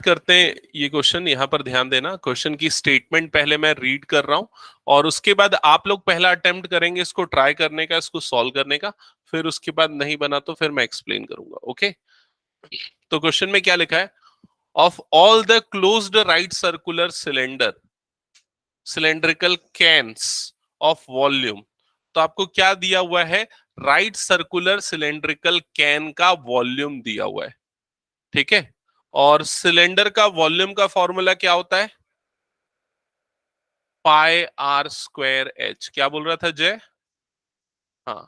करते हैं ये क्वेश्चन। यहाँ पर ध्यान देना, क्वेश्चन की स्टेटमेंट पहले मैं रीड कर रहा हूं और उसके बाद आप लोग पहला अटेम्प्ट करेंगे इसको ट्राई करने का, इसको सॉल्व करने का। फिर उसके बाद नहीं बना तो फिर मैं एक्सप्लेन करूंगा। ओके, तो क्वेश्चन में क्या लिखा है? Of all the closed right circular cylindrical cans of volume. तो आपको क्या दिया हुआ है? राइट सर्कुलर सिलेंड्रिकल कैन का वॉल्यूम दिया हुआ है, ठीक है। और सिलेंडर का वॉल्यूम का फॉर्मूला क्या होता है? पाई आर स्क्वायर एच। क्या बोल रहा था जय? हाँ,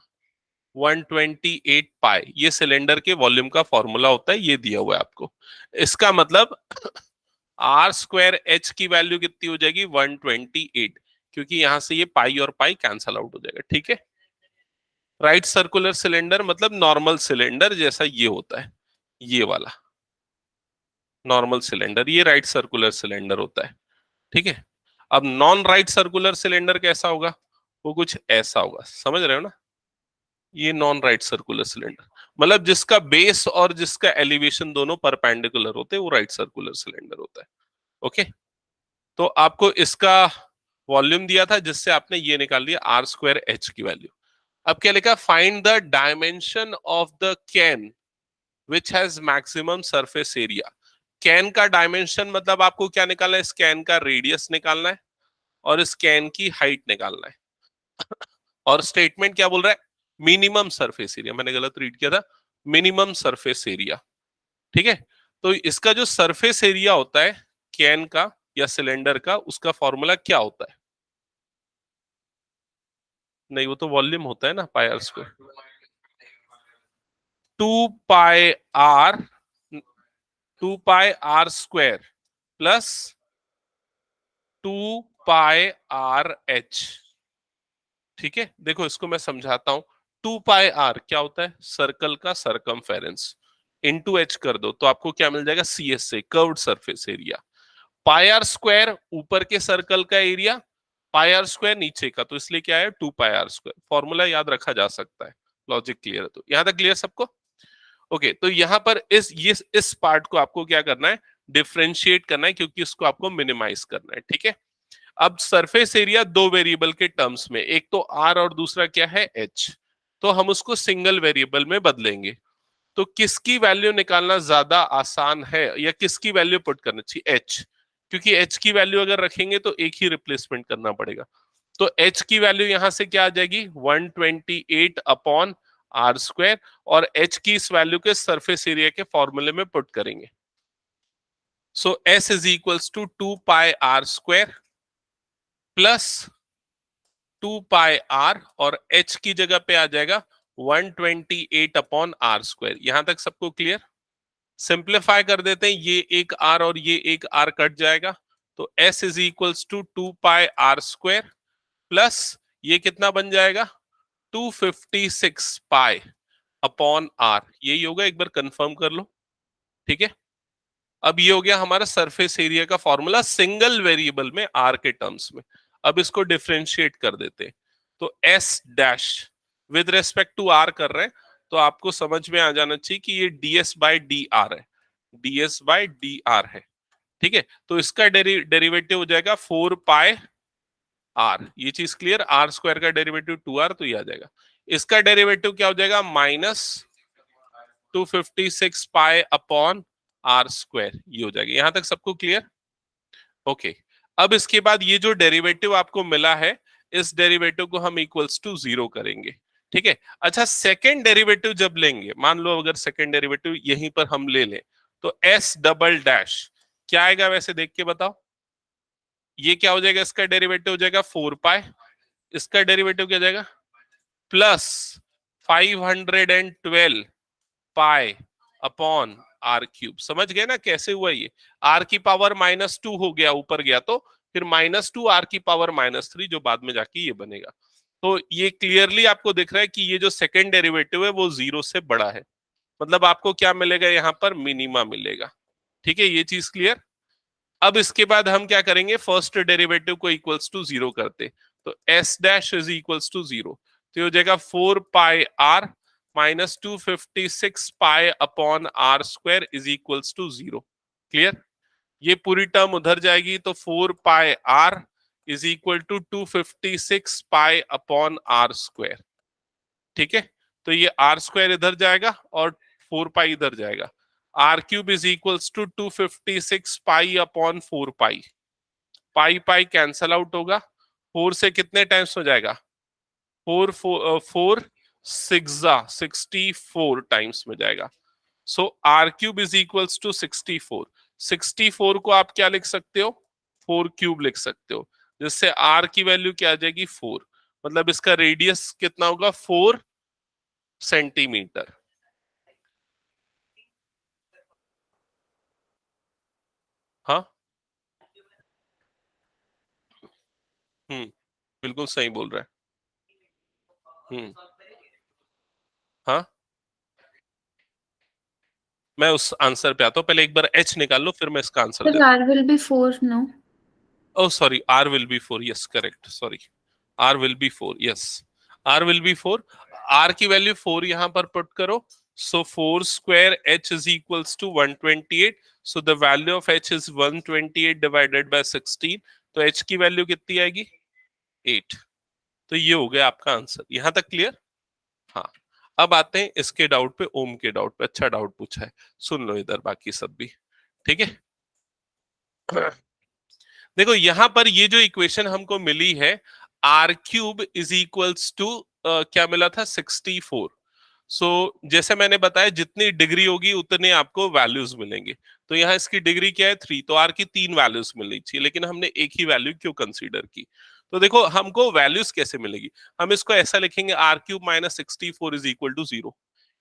128 पाई, ये सिलेंडर के वॉल्यूम का फॉर्मूला होता है, ये दिया हुआ है आपको। इसका मतलब आर स्क्वायर एच की वैल्यू कितनी हो जाएगी? 128, क्योंकि यहां से ये पाई और पाई कैंसल आउट हो जाएगा, ठीक है। राइट सर्कुलर सिलेंडर मतलब नॉर्मल सिलेंडर जैसा ये होता है, ये वाला नॉर्मल सिलेंडर, ये राइट सर्कुलर सिलेंडर होता है, ठीक है। अब नॉन राइट सर्कुलर सिलेंडर कैसा होगा? वो कुछ ऐसा होगा, समझ रहे हो ना? ये नॉन राइट सर्कुलर सिलेंडर मतलब जिसका बेस और जिसका एलिवेशन दोनों परपेंडिकुलर होते हैं, वो राइट सर्कुलर सिलेंडर होता है। ओके, तो आपको इसका वॉल्यूम दिया था जिससे आपने ये निकाल लिया आर स्क्वायर एच की वैल्यू। अब क्या लिखा? Find the dimension of the can which has maximum surface area. Can का डायमेंशन मतलब आपको क्या निकालना है? इस कैन का रेडियस निकालना है और इस कैन की हाइट निकालना है। और स्टेटमेंट क्या बोल रहा है? Minimum surface area. मैंने गलत रीड किया था, मिनिमम सरफेस एरिया, ठीक है। तो इसका जो सरफेस एरिया होता है कैन का या सिलेंडर का, उसका फॉर्मूला क्या होता है? नहीं, वो तो वॉल्यूम होता है ना, pi are square. 2 pi R, 2 pi are square plus 2 pi R H, ठीक है। देखो इसको मैं समझाता हूं। 2 पाई आर क्या होता है? सर्कल का सरकमफेरेंस। इनटू एच कर दो तो आपको क्या मिल जाएगा? सी एस से, curved surface area. Pi are square ऊपर के सर्कल का एरिया, पाई आर स्क्वायर नीचे का, तो इसलिए क्या है? 2 पाई आर स्क्वायर। फॉर्मूला याद रखा जा सकता है। लॉजिक क्लियर है? तो यहां तक क्लियर सबको? ओके, तो यहां पर इस पार्ट को आपको क्या करना है? डिफ्रेंशिएट करना है, क्योंकि इसको आपको मिनिमाइज करना है, ठीक है। अब सरफेस एरिया दो वेरिएबल के टर्म्स में, एक तो आर और दूसरा क्या है? एच। तो हम उसको सिंगल वेरिएबल में बदलेंगे। तो किसकी वैल्यू निकालना ज्यादा आसान है, या किसकी वैल्यू पुट करना चाहिए? एच, क्योंकि एच की वैल्यू अगर रखेंगे तो एक ही रिप्लेसमेंट करना पड़ेगा। तो एच की वैल्यू यहां से क्या आ जाएगी? 128 अपॉन आर स्क्वायर, और एच की इस वैल्यू के सरफेस एरिया के फॉर्मूले में पुट करेंगे। So S is equals to 2 pi are square plus 2 pi R, और एच की जगह पे आ जाएगा 128 अपॉन आर स्क्वायर। यहां तक सबको क्लियर? सिंप्लीफाई कर देते हैं, ये एक आर और ये एक आर कट जाएगा, तो s is equals to 2 pi are square plus ये कितना बन जाएगा? 256 पाई अपॉन आर। यही होगा, एक बार कंफर्म कर लो, ठीक है। अब ये हो गया हमारा सरफेस एरिया का फॉर्मूला सिंगल वेरिएबल में, आर के टर्म्स में। अब इसको डिफरेंशिएट कर देते हैं, तो S dash with respect to r कर रहे हैं, तो आपको समझ में आ जाना चाहिए कि ये डीएस बाय डी आर है, डीएस बाय डी आर है, ठीक है। तो इसका डेरिवेटिव हो जाएगा 4 पाई आर। ये चीज क्लियर? आर स्क्वायर का डेरिवेटिव 2 आर, तो ये आ जाएगा। इसका डेरिवेटिव क्या हो जाएगा? Minus 256 pi upon are square, ये हो जाएगा। यहां तक सबको क्लियर? ओके, अब इसके बाद ये जो डेरिवेटिव आपको मिला है, इस डेरिवेटिव को हम इक्वल्स टू 0 करेंगे, ठीक है। अच्छा, सेकेंड डेरिवेटिव जब लेंगे, मान लो अगर सेकेंड डेरिवेटिव यहीं पर हम ले लें, तो एस डबल डैश क्या आएगा वैसे देख के बताओ? ये क्या हो जाएगा? इसका डेरिवेटिव हो जाएगा 4 पाई, इसका डेरिवेटिव क्या जाएगा? Plus 512 pi upon r cube. समझ गए ना कैसे हुआ ये? आर की पावर -2 हो गया, ऊपर गया तो फिर -2 आर की पावर -3, जो बाद में जाके ये बनेगा। तो ये क्लियरली आपको दिख रहा है कि ये जो सेकेंड डेरिवेटिव है वो 0 से बड़ा है, मतलब आपको क्या मिलेगा? यहाँ पर मिनिमा मिलेगा, ठीक है। ये चीज क्लियर? अब इसके बाद हम क्या करेंगे? फर्स्ट डेरिवेटिव को इक्वल्स टू 0 करते, तो S dash is equals to 0, तो ये हो जाएगा 4 pi R -256 pi upon are square is equals to 0। Clear? ये पूरी टर्म उधर जाएगी तो 4 pi R is equal to 256 pi upon are square. ठीक है, तो ये आर स्क्वायर इधर जाएगा और 4 पाई इधर जाएगा। Are cube is equals to 256 pi upon 4 pi. Pi pi cancel out होगा, 4 से कितने टाइम्स हो जाएगा, 4 64 टाइम्स में जाएगा। So R cube is equals to 64। 64 को आप क्या लिख सकते हो, 4 क्यूब लिख सकते हो, जिससे आर की वैल्यू क्या आ जाएगी 4। मतलब इसका रेडियस कितना होगा, 4 सेंटीमीटर। हाँ, बिल्कुल सही बोल रहा है। हाँ, मैं उस आंसर पे आता हूँ, पहले एक बार एच निकाल लो, फिर मैं इसका आंसर Sir, देता R will be 4, no? हूँ। Oh sorry, r will be 4, yes correct, sorry, r will be 4, yes, r will be 4। R की वैल्यू 4 यहां पर पुट करो, so 4 square h is equals to 128। So the value of h is 128 divided by 16। तो H की value कितनी आएगी, 8। तो ये हो गया आपका आंसर। यहां तक क्लियर? हाँ, अब आते हैं इसके डाउट पे, ओम के डाउट पे। अच्छा डाउट पूछा है, सुन लो इधर बाकी सब भी। ठीक है, देखो यहां पर ये जो इक्वेशन हमको मिली है, r cube is equals to क्या मिला था, 64। सो जैसे मैंने बताया, जितनी डिग्री होगी उतने आपको वैल्यूज मिलेंगे। तो यहाँ इसकी डिग्री क्या है, 3, तो आर की 3 वैल्यूज मिलनी चाहिए, लेकिन हमने एक ही वैल्यू क्यों कंसीडर की। तो देखो हमको वैल्यूज कैसे मिलेगी, हम इसको ऐसा लिखेंगे, R cube minus 64 is equal to 0।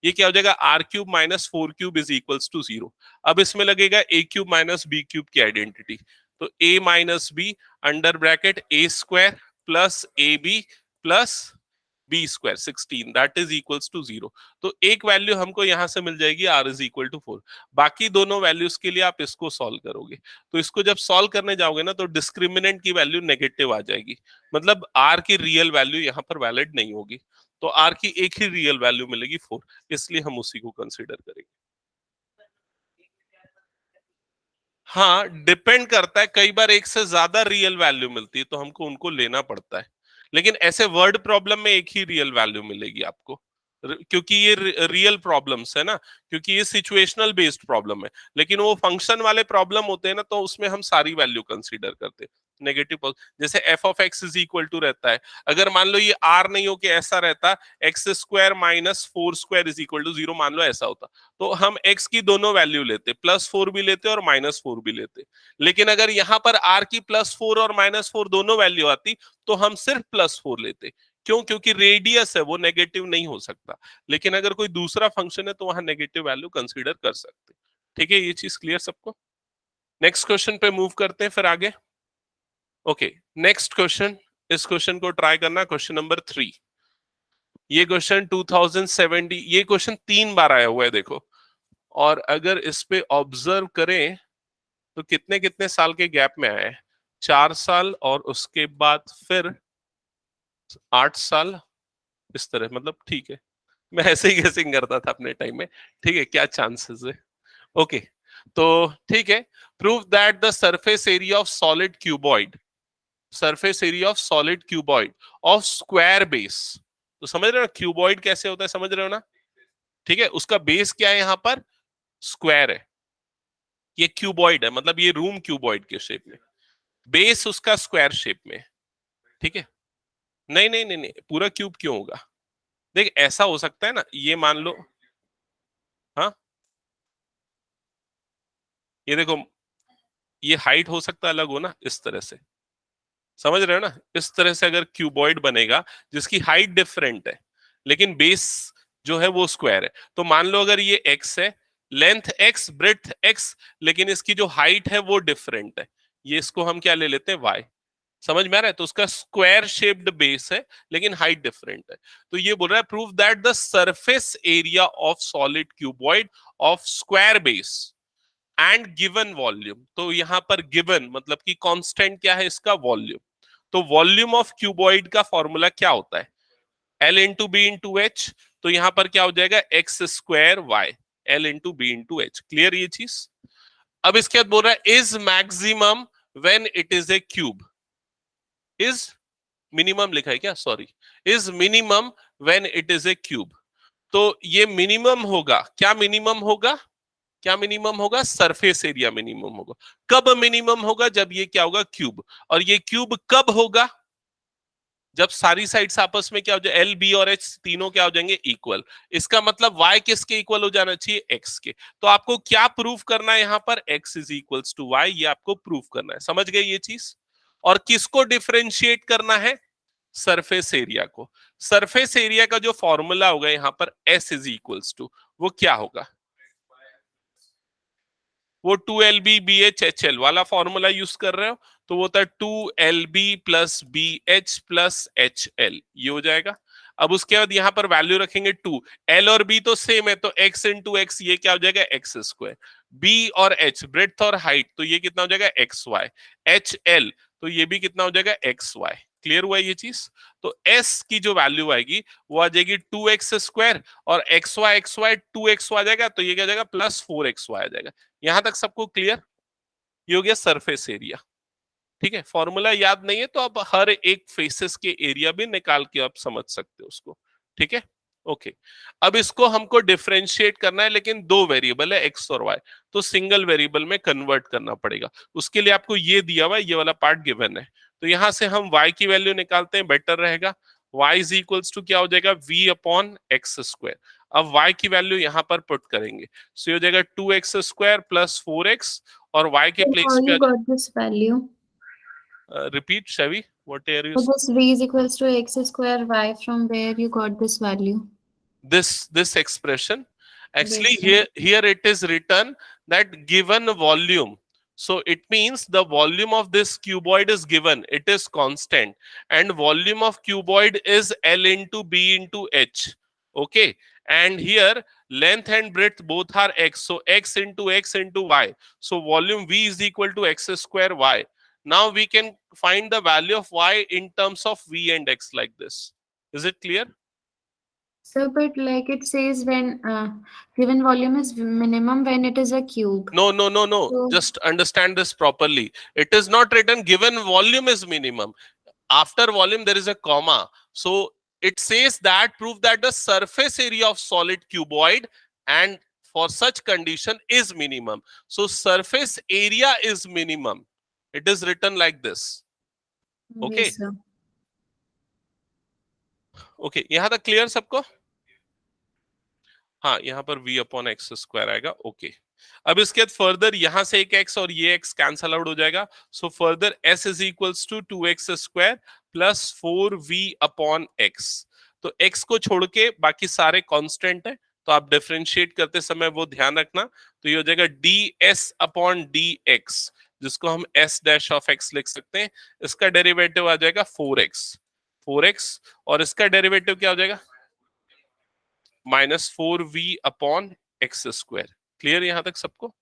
ये क्या हो जाएगा, are cube minus 4 cube is equals to 0। अब इसमें लगेगा A cube minus B cube की आइडेंटिटी। तो A minus B under bracket A square plus A B plus B square 16 that is equals to 0। तो एक वैल्यू हमको यहां से मिल जाएगी, आर इज इक्वल टू 4। बाकी दोनों वैल्यूज के लिए आप इसको सॉल्व करोगे, तो इसको जब सॉल्व करने जाओगे ना, तो डिस्क्रिमिनेंट की वैल्यू नेगेटिव आ जाएगी, मतलब आर की रियल वैल्यू यहाँ पर वैलिड नहीं होगी। तो आर की एक ही रियल वैल्यू मिलेगी 4, इसलिए हम उसी को कंसिडर करेंगे। हाँ, डिपेंड करता है, कई बार एक से ज्यादा रियल वैल्यू मिलती है तो हमको उनको लेना पड़ता है, लेकिन ऐसे वर्ड प्रॉब्लम में एक ही रियल वैल्यू मिलेगी आपको, क्योंकि ये रियल प्रॉब्लम्स है ना, क्योंकि ये सिचुएशनल बेस्ड प्रॉब्लम है। लेकिन वो फंक्शन वाले प्रॉब्लम होते हैं ना, तो उसमें हम सारी वैल्यू कंसीडर करते हैं। नेगेटिव, जैसे f of x is equal to रहता है, अगर मान लो ये आर नहीं हो के ऐसा रहता, x square minus 4 square is equal to 0, मान लो ऐसा होता, तो हम x की दोनों वैल्यू लेते, +4 भी लेते और -4 भी लेते। लेकिन अगर यहां पर r की +4 और -4 दोनों वैल्यू आती, तो हम सिर्फ +4 लेते। क्यों? क्योंकि रेडियस है, वो नेगेटिव नहीं हो सकता। लेकिन अगर कोई दूसरा फंक्शन है तो वहां नेगेटिव वैल्यू कंसीडर कर सकते। ठीक है, ये चीज क्लियर सबको? नेक्स्ट क्वेश्चन पे मूव करते हैं फिर आगे। ओके, नेक्स्ट क्वेश्चन, इस क्वेश्चन को ट्राई करना, क्वेश्चन नंबर 3। ये क्वेश्चन 2070, ये क्वेश्चन 3 बार आया हुआ है देखो, और अगर इस पे ऑब्जर्व करें तो कितने कितने साल के गैप में आए, 4 साल और उसके बाद फिर 8 साल, इस तरह, मतलब ठीक है, मैं ऐसे ही गेसिंग करता था अपने टाइम में। ठीक है, क्या चांसेस है? ओके, तो ठीक है, prove that the surface area of solid cuboid, surface area of solid cuboid of square base. तो समझ रहे हो क्यूबॉइड कैसे होता है, समझ रहे हो ना? ठीक है, उसका बेस क्या है, यहां पर स्क्वायर है, ये क्यूबॉइड है, मतलब ये रूम क्यूबॉइड के शेप में, बेस उसका स्क्वायर शेप में। ठीक है, नहीं नहीं नहीं नहीं, पूरा क्यूब क्यों होगा? देख ऐसा हो सकता है ना, ये मान लो, हाँ, ये देखो, ये हाइट हो सकता है अलग हो ना, इस तरह से, समझ रहे हो ना? इस तरह से अगर क्यूबॉइड बनेगा जिसकी हाइट डिफरेंट है, लेकिन बेस जो है वो स्क्वायर है, तो मान लो अगर ये एक्स है, लेंथ एक्स, ब्रेथ एक्स, लेकिन इसकी जो हाइट है वो डिफरेंट है, ये इसको हम क्या ले लेते हैं, वाई। समझ में आ रहा है? तो उसका स्क्वायर शेप्ड बेस है, लेकिन हाइट डिफरेंट है। तो ये बोल रहा है prove that the surface area of solid cuboid of square base and given volume. तो यहां पर गिवन मतलब कि कांस्टेंट क्या है इसका, वॉल्यूम। तो वॉल्यूम ऑफ क्यूबॉइड का फॉर्मूला क्या होता है, L into B into h. तो यहां पर क्या हो जाएगा, x square y, l into B into h. Clear ये चीज? अब इसके बाद बोल रहा है is maximum when it is a cube, is minimum लिखा है क्या, sorry, is minimum when it is a cube. तो ये मिनिमम होगा, क्या मिनिमम होगा, क्या मिनिमम होगा, सरफेस एरिया मिनिमम होगा। कब मिनिमम होगा, जब ये क्या होगा, क्यूब। और ये क्यूब कब होगा, जब सारी साइड्स आपस में क्या हो जाए, एल बी और एच तीनों क्या हो जाएंगे, इक्वल। इसका मतलब वाई किसके इक्वल हो जाना चाहिए, एक्स के। तो आपको क्या प्रूफ करना है यहां पर, x is equals to y, ये आपको प्रूफ करना है। समझ गए ये चीज। और किसको डिफरेंशिएट करना है, सरफेस एरिया को। सरफेस एरिया का जो फॉर्मूला होगा यहां पर, एस इज इक्वल्स टू, वो क्या होगा, वो 2 LB BH HL वाला फॉर्मूला यूज कर रहे हो, तो वो था 2 LB plus BH plus HL, ये हो जाएगा। अब उसके बाद यहां पर वैल्यू रखेंगे 2, L और B तो सेम है, तो x इंटू एक्स, ये क्या हो जाएगा, एक्स स्क्वायर। B और H ब्रेड्थ और हाइट, तो ये कितना हो जाएगा, XY। HL तो ये भी कितना हो जाएगा, XY। क्लियर हुआ ये चीज। तो S की जो वैल्यू आएगी वो आ जाएगी 2x स्क्वायर, और XY 2x आ जाएगा, तो ये क्या जाएगा, प्लस 4xy आ जाएगा। यहां तक सबको क्लियर। ये हो गया सरफेस एरिया। ठीक है, फॉर्मूला याद नहीं है तो आप हर एक फेसेस के एरिया भी निकाल के आप समझ सकते हो उसको। ठीक है, ओके। अब इसको हमको डिफरेंशिएट करना है, लेकिन दो वेरिएबल है, एक्स और वाई, तो सिंगल वेरिएबल में कन्वर्ट करना पड़ेगा। उसके लिए आपको ये दिया हुआ है, ये वाला पार्ट गिवन है। तो यहां से हम y की वैल्यू निकालते हैं, बेटर रहेगा। y इज इक्वल्स टू क्या हो जाएगा, v अपॉन एक्स स्क्वायर। अब y की वैल्यू यहां पर पुट करेंगे, सो ये हो जाएगा 2x स्क्वायर प्लस 4x, और y के So how प्लेस पे you got this value? repeat, Shavi, what are you, So this v is equals to x square y, from where you got this value? this expression, actually This here it is written that given volume, so it means the volume of this cuboid is given, it is constant, and volume of cuboid is L into B into H. Okay, and here length and breadth both are x, so x into y, so volume V is equal to x square y. Now we can find the value of y in terms of V and x like this. Is it clear? So, but like it says, when given volume is minimum when it is a cube. No. So, Just understand this properly. It is not written given volume is minimum. After volume, there is a comma. So it says that prove that the surface area of solid cuboid and for such condition is minimum. So surface area is minimum. It is written like this. Okay. yes, sir. Okay. यहाँ तक clear सबको? हाँ, यहाँ पर v upon x square आएगा। Okay, अब इसके बाद फर्दर यहां से एक x और ये x कैंसल आउट हो जाएगा, so further s is equals to 2x square plus 4v upon x। तो x को छोड़ के बाकी सारे कांस्टेंट है, तो आप डिफरेंशिएट करते समय वो ध्यान रखना। तो ये हो जाएगा ds अपॉन dx, जिसको हम s डैश ऑफ x लिख सकते हैं। इसका डेरिवेटिव आ जाएगा 4x, और इसका डेरिवेटिव क्या हो जाएगा, -4v upon x square. Clear यहां तक सबको,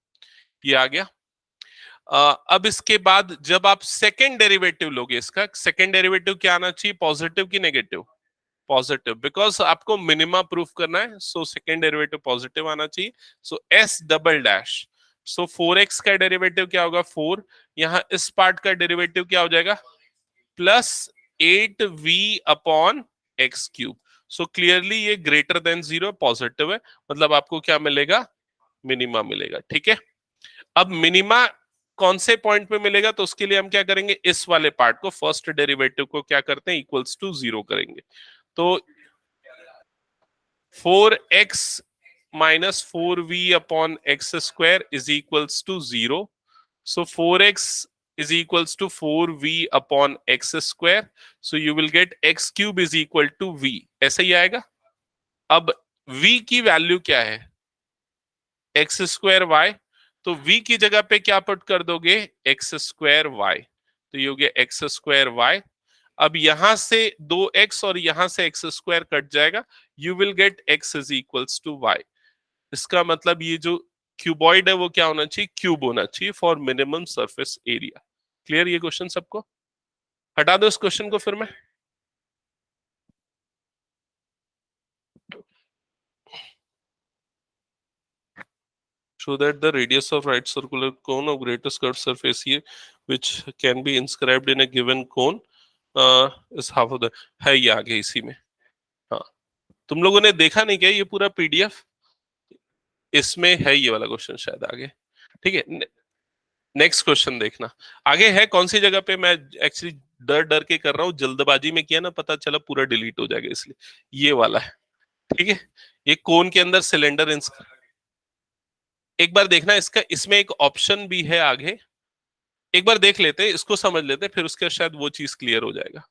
ये आ गया। अब इसके बाद जब आप सेकेंड डेरिवेटिव लोगे, इसका सेकेंड डेरिवेटिव क्या आना चाहिए, पॉजिटिव की नेगेटिव, पॉजिटिव, बिकॉज आपको मिनिमा प्रूफ करना है, सो सेकेंड डेरिवेटिव पॉजिटिव आना चाहिए। सो एस डबल डैश, सो 4x का डेरिवेटिव क्या होगा, 4, यहां इस पार्ट का डेरिवेटिव क्या हो जाएगा, plus 8v upon x cube. So clearly ये ग्रेटर देन 0 पॉजिटिव है, मतलब आपको क्या मिलेगा, मिनिमा मिलेगा। ठीक है, अब मिनिमा कौन से पॉइंट पे मिलेगा, तो उसके लिए हम क्या करेंगे, इस वाले पार्ट को, फर्स्ट डेरिवेटिव को क्या करते हैं, इक्वल्स टू 0 करेंगे। तो 4x minus 4v upon x square is equals to 0। So 4x is equals to 4v upon x square. So you will get x cube is equal to v. ऐसा ही आएगा। अब v की value क्या है, x square y, तो v की जगह पे क्या पुट कर दोगे, x स्क्वायर y, तो ये हो गया x स्क्वायर y। अब यहां से 2x और यहां से x स्क्वायर कट जाएगा, you will get x is equals to y। इसका मतलब ये जो क्यूबॉइड है वो क्या होना चाहिए, क्यूब होना चाहिए for minimum surface area. Clear ये क्वेश्चन सबको, हटा दो इस क्वेश्चन को फिर मैं। show that the radius of right circular cone of greatest curved surface here which can be inscribed in a given cone is half of the, है ये आगे इसी में। हाँ, तुम लोगों ने देखा नहीं क्या ये पूरा पीडीएफ? इसमें है ये वाला क्वेश्चन शायद आगे। ठीक है, नेक्स्ट क्वेश्चन देखना आगे है कौन सी जगह पे। मैं एक्चुअली डर डर के कर रहा हूँ, जल्दबाजी में किया ना, पता चला पूरा डिलीट हो जाएगा, इसलिए ये वाला है। ठीक है, ये कोन के अंदर सिलेंडर एक बार देखना इसका, इसमें एक ऑप्शन भी है आगे, एक बार देख लेते हैं इसको, समझ लेते हैं, फिर उसके शायद वो चीज क्लियर हो जाएगा।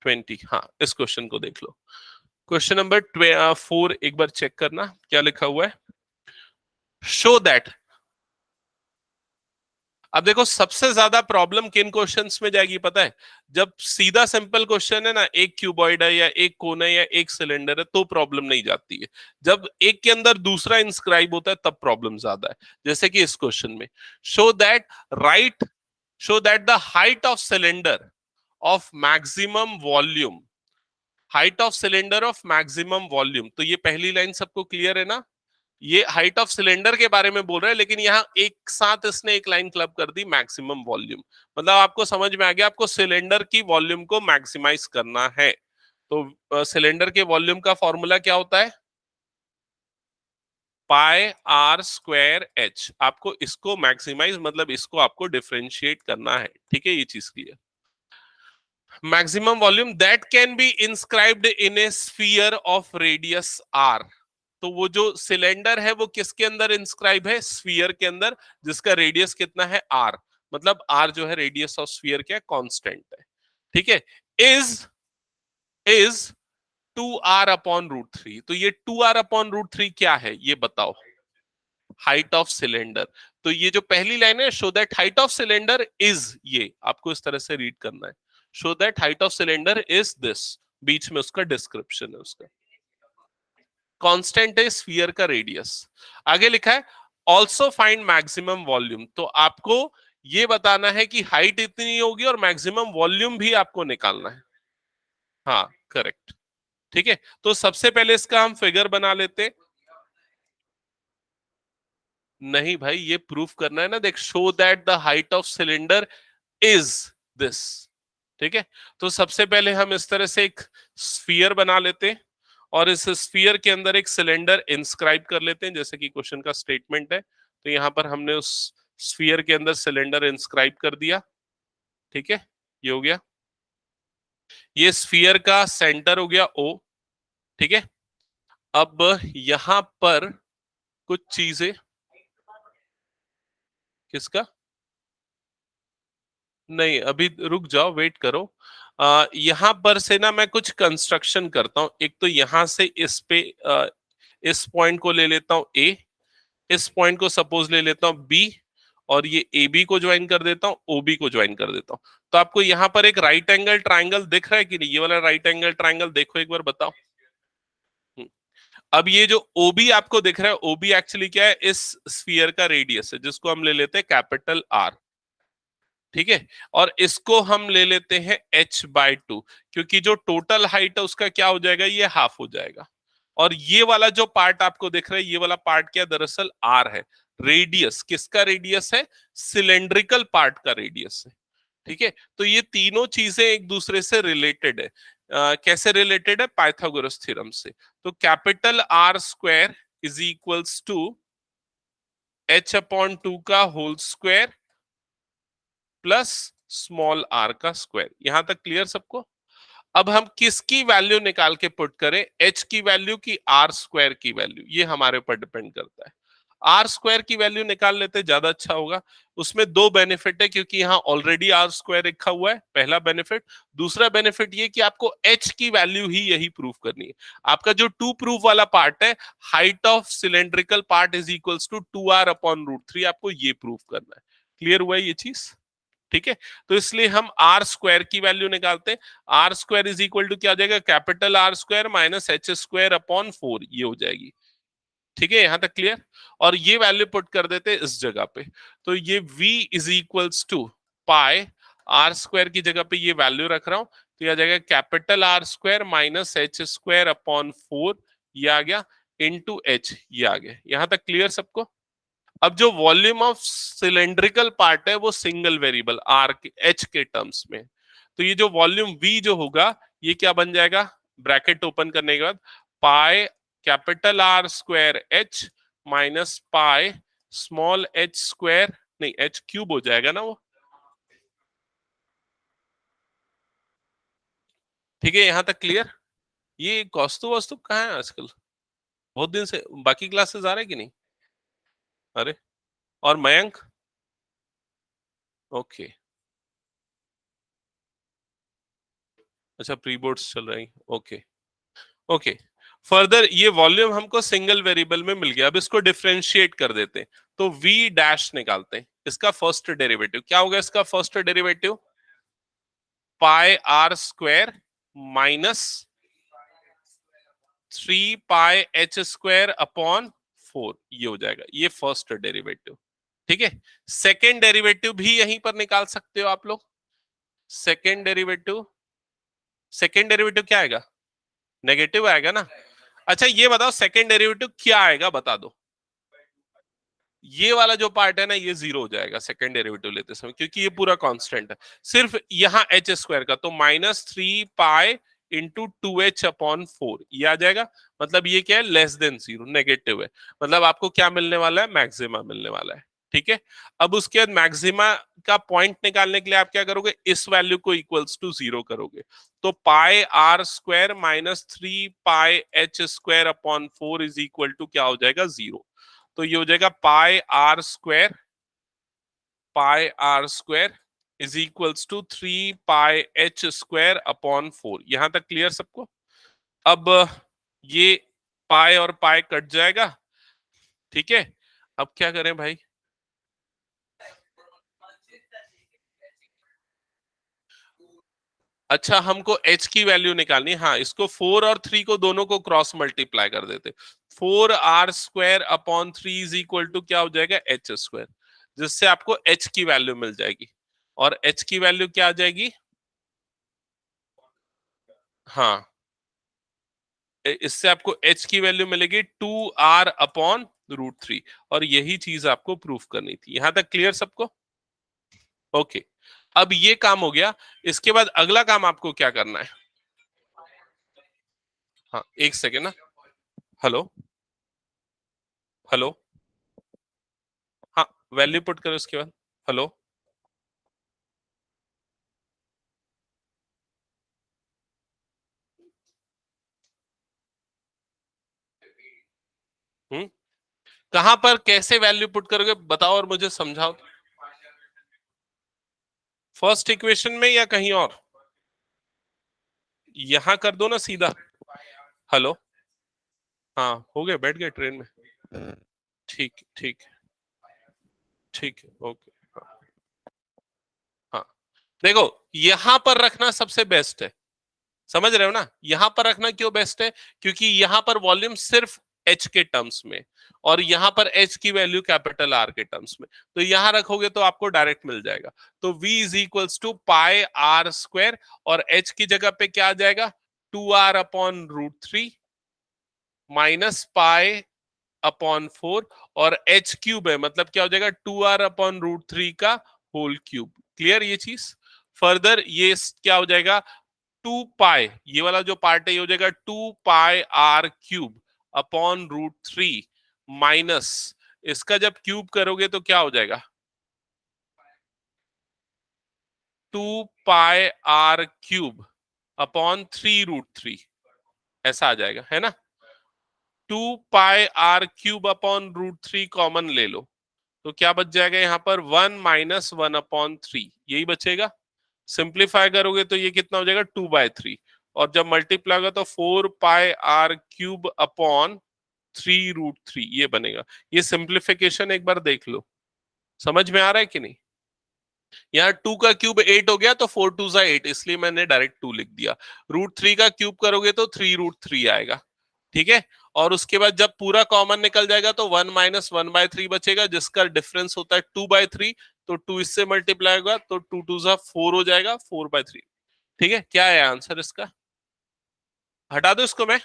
20, हाँ इस क्वेश्चन को देख लो। क्वेश्चन नंबर 4 एक बार चेक करना क्या लिखा हुआ है। शो दैट, अब देखो सबसे ज्यादा प्रॉब्लम किन क्वेश्चंस में जाएगी पता है? जब सीधा सिंपल क्वेश्चन है ना, एक क्यूबॉइड है या एक कोन है या एक सिलेंडर है, तो प्रॉब्लम नहीं जाती है। जब एक के अंदर दूसरा इंस्क्राइब होता है तब प्रॉब्लम ज्यादा है। जैसे कि इस क्वेश्चन में, show that the height of cylinder of maximum volume, height of cylinder of maximum volume. तो ये पहली लाइन सबको क्लियर है ना? ये हाइट ऑफ सिलेंडर के बारे में बोल रहा है, लेकिन यहां एक साथ इसने एक लाइन क्लब कर दी मैक्सिमम वॉल्यूम। मतलब आपको समझ में आ गया, आपको सिलेंडर की वॉल्यूम को मैक्सिमाइज करना है। तो सिलेंडर के वॉल्यूम का फॉर्मूला क्या होता है? पाई आर स्क्वायर एच। आपको इसको मैक्सिमाइज मतलब इसको आपको डिफरेंशिएट करना है। ठीक है, ये चीज clear. Maximum volume that can be inscribed in a sphere of radius r. तो वो जो सिलेंडर है वो किसके अंदर इंस्क्राइब है? स्फीयर के अंदर, जिसका रेडियस कितना है? आर। मतलब आर जो है रेडियस ऑफ स्फीयर क्या है? कांस्टेंट है। ठीक है, इज 2r/√3। तो ये 2r/√3 क्या है ये बताओ? Height of cylinder. तो ये जो पहली लाइन है, show that height of cylinder is, ये आपको इस तरह से रीड करना है, show that height of cylinder is this, बीच में उसका डिस्क्रिप्शन है उसका। कांस्टेंट है स्फीयर का रेडियस। आगे लिखा है ऑल्सो फाइंड मैक्सिमम वॉल्यूम। तो आपको ये बताना है कि हाइट इतनी होगी और मैक्सिमम वॉल्यूम भी आपको निकालना है। हाँ करेक्ट। ठीक है, तो सबसे पहले इसका हम फिगर बना लेते। नहीं भाई, ये प्रूफ करना है ना, देख, show that the height of cylinder is this. ठीक है, तो सबसे पहले हम इस तरह से एक स्फीयर बना लेते और इस स्फीयर के अंदर एक सिलेंडर इंस्क्राइब कर लेते हैं, जैसे कि क्वेश्चन का स्टेटमेंट है। तो यहां पर हमने उस स्फीयर के अंदर सिलेंडर इंस्क्राइब कर दिया। ठीक है, ये हो गया। ये स्फीयर का सेंटर हो गया O। ठीक है, अब यहां पर कुछ चीजें, किसका? नहीं, अभी रुक जाओ, वेट करो। यहां पर से ना मैं कुछ कंस्ट्रक्शन करता हूं। एक तो यहां से इस पे इस पॉइंट को ले लेता हूं ए, इस पॉइंट को सपोज ले लेता हूं बी, और ये ए बी को ज्वाइन कर देता हूं, ओ बी को ज्वाइन कर देता हूं। तो आपको यहां पर एक राइट एंगल ट्राइंगल दिख रहा है कि नहीं? ये वाला राइट एंगल ट्राइंगल देखो एक बार, बताओ। हम्म, अब ये जो ओबी आपको दिख रहा है, ओबी एक्चुअली क्या है? इस स्फीयर का रेडियस है, जिसको हम ले लेते हैं कैपिटल आर। ठीक है, और इसको हम ले लेते हैं h/2, क्योंकि जो टोटल हाइट है उसका क्या हो जाएगा? ये हाफ हो जाएगा। और ये वाला जो पार्ट आपको दिख रहा है, ये वाला पार्ट क्या दरअसल r है। रेडियस किसका रेडियस है? सिलेंड्रिकल पार्ट का रेडियस है। ठीक है, तो ये तीनों चीजें एक दूसरे से रिलेटेड है। कैसे रिलेटेड है? पाइथागोरस थ्योरम से। तो capital r square is equals to h/2 का whole square plus small r का स्क्वायर। यहां तक क्लियर सबको? अब हम किसकी वैल्यू निकाल के पुट करें? एच की वैल्यू की आर स्क्वायर की वैल्यू? ये हमारे ऊपर डिपेंड करता है। आर स्क्वायर की वैल्यू निकाल लेते, ज्यादा अच्छा होगा। उसमें दो बेनिफिट है, क्योंकि यहाँ ऑलरेडी आर स्क्वायर लिखा हुआ है, पहला बेनिफिट। दूसरा बेनिफिट ये कि आपको एच की वैल्यू ही यही प्रूव करनी है। आपका जो टू प्रूफ वाला पार्ट है, height of cylindrical part is equals to 2r/√3, आपको ये प्रूव करना है। क्लियर हुआ है ये चीज? ठीक है, तो इसलिए हम आर स्क्वायर की वैल्यू निकालते हैं। R square is equal to क्या हो जाएगा? Capital r square minus h²/4, ये हो जाएगी। ठीक है, यहां तक क्लियर? और ये वैल्यू पुट कर देते इस जगह पे। तो ये v is equals to pi are square की जगह पे ये वैल्यू रख रहा हूं, तो यह आ जाएगा capital r square minus h²/4, ये आ गया, इंटू एच, ये आ गया। यहां तक क्लियर सबको? अब जो वॉल्यूम ऑफ सिलेंड्रिकल पार्ट है वो सिंगल वेरिएबल आर के एच के टर्म्स में, तो ये जो वॉल्यूम वी जो होगा ये क्या बन जाएगा, ब्रैकेट ओपन करने के बाद pi capital r square H minus pi small H square, नहीं एच क्यूब हो जाएगा ना वो, ठीक है? यहां तक क्लियर? ये कौस्तु वस्तु कहाँ है आजकल, बहुत दिन से बाकी क्लासेस आ रहे कि नहीं? अरे, और मयंक? ओके, अच्छा प्री बोर्ड्स चल रही, ओके ओके। फर्दर ये वॉल्यूम हमको सिंगल वेरिएबल में मिल गया, अब इसको डिफरेंशिएट कर देते हैं, तो v डैश निकालते हैं। इसका फर्स्ट डेरिवेटिव क्या होगा? इसका first derivative pi are square minus 3 pi H square upon 4, ये हो जाएगा, ये फर्स्ट डेरिवेटिव। ठीक है, सेकेंड डेरिवेटिव भी यहीं पर निकाल सकते हो आप लोग। सेकेंड डेरिवेटिव, सेकेंड डेरिवेटिव क्या आएगा? नेगेटिव आएगा ना। अच्छा ये बताओ सेकेंड डेरिवेटिव क्या आएगा, बता दो। ये वाला जो पार्ट है ना ये जीरो हो जाएगा सेकेंड डेरिवेटिव लेते समय, क्योंकि ये पूरा कांस्टेंट है। सिर्फ यहाँ एच स्क्वायर का, तो minus 3 pi into 2h upon 4 ये आ जाएगा। मतलब ये क्या है, लेस देन जीरो, नेगेटिव है। मतलब आपको क्या मिलने वाला है, मैक्सिमा मिलने वाला है। ठीक है, अब उसके बाद मैक्सिमा का पॉइंट निकालने के लिए आप क्या करोगे, इस वैल्यू को इक्वल्स टू जीरो करोगे, तो pi are square minus 3 pi H square upon 4 is equal to क्या हो जाएगा, जीरो। तो ये हो जाएगा pi are square is equals to 3 pi H square upon 4। यहां तक क्लियर सबको? अब ये पाई और पाई कट जाएगा, ठीक है। अब क्या करें भाई, अच्छा हमको h की वैल्यू निकालनी है। हाँ, इसको 4 और 3 को दोनों को क्रॉस मल्टीप्लाई कर देते, 4 r square upon 3 is equal to क्या हो जाएगा, एच स्क्वायर, जिससे आपको h की वैल्यू मिल जाएगी। और h की वैल्यू क्या आ जाएगी, हाँ इससे आपको h की वैल्यू मिलेगी 2r अपॉन रूट 3, और यही चीज आपको प्रूफ करनी थी। यहां तक क्लियर सबको? ओके, अब ये काम हो गया। इसके बाद अगला काम आपको क्या करना है, हाँ एक सेकेंड ना, हेलो हेलो, हाँ वैल्यू पुट करो उसके बाद, हेलो। कहां पर कैसे वैल्यू पुट करोगे बताओ और मुझे समझाओ। फर्स्ट इक्वेशन में या कहीं और? यहां कर दो ना सीधा। हेलो, हाँ हो गए, बैठ गए ट्रेन में, ठीक ठीक ठीक है, ओके। हाँ देखो, यहां पर रखना सबसे बेस्ट है, समझ रहे हो ना? यहां पर रखना क्यों बेस्ट है, क्योंकि यहां पर वॉल्यूम सिर्फ h के टर्म्स में, और यहां पर h की वैल्यू कैपिटल R के टर्म्स में, तो यहां रखोगे तो आपको डायरेक्ट मिल जाएगा। तो v is equals to pi are square, और h की जगह पे क्या आ जाएगा, 2r upon root 3 minus pi upon 4, और h क्यूब है, मतलब क्या हो जाएगा, 2r अपॉन रूट 3 का होल क्यूब। क्लियर ये चीज? फर्दर ये क्या हो जाएगा, 2 पाई, ये वाला जो पार्ट है ये हो जाएगा 2 pi R cube upon root 3 minus, इसका जब क्यूब करोगे तो क्या हो जाएगा, 2 pi R cube upon 3 root 3, ऐसा आ जाएगा, है ना? 2 pi R cube upon root 3 common ले लो, तो क्या बच जाएगा यहाँ पर, 1 - 1/3, यही बचेगा। सिंप्लीफाई करोगे तो ये कितना हो जाएगा, 2/3, और जब मल्टीप्लाई होगा तो 4 pi R cube upon 3 root 3 ये बनेगा। ये सिंप्लीफिकेशन एक बार देख लो, समझ में आ रहा है कि नहीं? यहाँ 2 का क्यूब 8 हो गया, तो 4 2 8, इसलिए मैंने डायरेक्ट 2 लिख दिया। रूट 3 का क्यूब करोगे तो 3 रूट 3 आएगा, ठीक है। और उसके बाद जब पूरा कॉमन निकल जाएगा तो 1 - 1/3 बचेगा, जिसका डिफरेंस होता है 2/3, तो 2 इससे मल्टीप्लाई होगा तो 2 2 4 हो जाएगा, 4/3। ठीक है, क्या है आंसर इसका, हटा दो इसको मैं।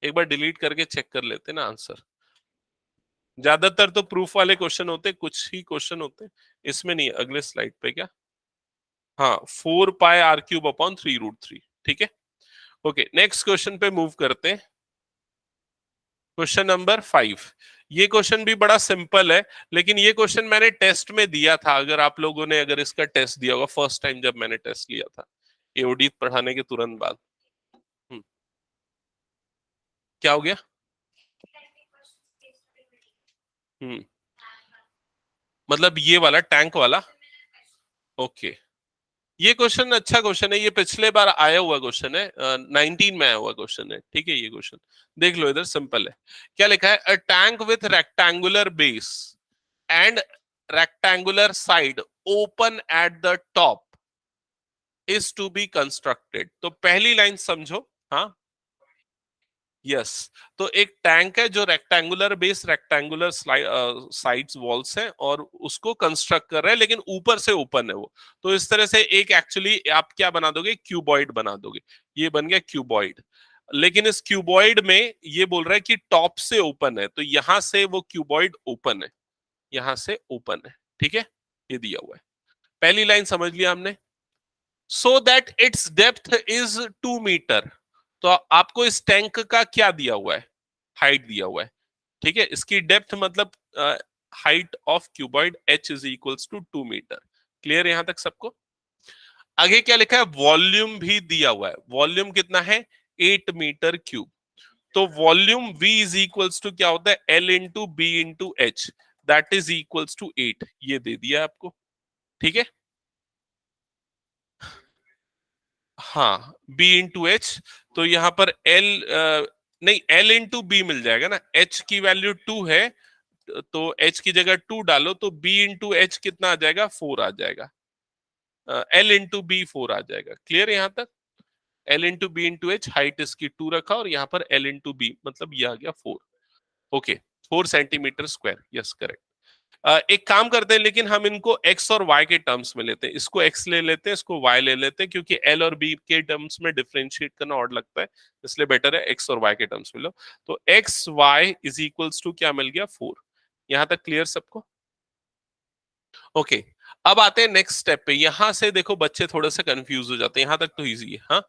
एक बार डिलीट करके चेक कर लेते ना आंसर। ज्यादातर तो प्रूफ वाले क्वेश्चन होते, कुछ ही क्वेश्चन होते, इसमें नहीं। अगले स्लाइड पे क्या, हाँ 4 πr³ अपॉन 3√3। ठीक है, ओके नेक्स्ट क्वेश्चन पे मूव करते हैं। Question number 5। ये क्वेश्चन भी बड़ा सिंपल है, लेकिन ये क्वेश्चन मैंने टेस्ट में दिया था। अगर आप लोगों ने अगर इसका टेस्ट दिया होगा फर्स्ट टाइम जब मैंने टेस्ट लिया था एओडी पढ़ाने के तुरंत बाद। हम्म, क्या हो गया? हम्म, मतलब ये वाला टैंक वाला। ओके, ये क्वेश्चन अच्छा क्वेश्चन है, ये पिछले बार आया हुआ क्वेश्चन है, 19 में आया हुआ क्वेश्चन है। ठीक है, ये क्वेश्चन देख लो, इधर सिंपल है। क्या लिखा है? A tank with rectangular base and rectangular side open at the top is to be constructed. तो पहली लाइन समझो। हाँ, यस। तो एक टैंक है जो rectangular base, rectangular sides walls हैं, और उसको कंस्ट्रक्ट कर रहे हैं, लेकिन ऊपर से ओपन है वो। तो इस तरह से एक एक्चुअली आप क्या बना दोगे? क्यूबॉइड बना दोगे। ये बन गया क्यूबॉइड। लेकिन इस क्यूबॉइड में ये बोल रहा है कि टॉप से ओपन है, तो यहां से वो क्यूबॉइड ओपन है, यहां से ओपन है। ठीक है, ये दिया हुआ है। पहली लाइन समझ लिया हमने। So that its depth is 2 metre. तो आपको इस टैंक का क्या दिया हुआ है? हाइट दिया हुआ है। ठीक है, इसकी डेप्थ मतलब height of cuboid h is equals to 2 metre. Clear यहां तक सबको? आगे क्या लिखा है? वॉल्यूम भी दिया हुआ है। वॉल्यूम कितना है? 8 मीटर क्यूब। तो volume v is equals to क्या होता है? L into B into h, that is equals to 8। ये दे दिया आपको। ठीक है, हाँ b इंटू एच। तो यहां पर l नहीं, l इंटू बी मिल जाएगा ना। h की वैल्यू 2 है, तो h की जगह 2 डालो, तो b इंटू एच कितना आ जाएगा? 4 आ जाएगा। l इंटू बी 4 आ जाएगा। क्लियर यहां तक? l into B into h, height इसकी 2 रखा, और यहाँ पर l इंटू बी मतलब ये आ गया 4। Okay, 4 centimetre square, yes correct. एक काम करते हैं, लेकिन हम इनको x और y के टर्म्स में लेते हैं। इसको x ले लेते हैं, इसको y ले लेते हैं, क्योंकि l और b के टर्म्स में डिफरेंशिएट करना और लगता है, इसलिए बेटर है x और y के टर्म्स में लो। तो x y is equals to क्या मिल गया? 4। यहां तक क्लियर सबको? ओके, अब आते हैं नेक्स्ट स्टेप पे। यहां से देखो बच्चे थोड़े से कंफ्यूज हो जाते हैं, यहां तक तो इजी है। हाँ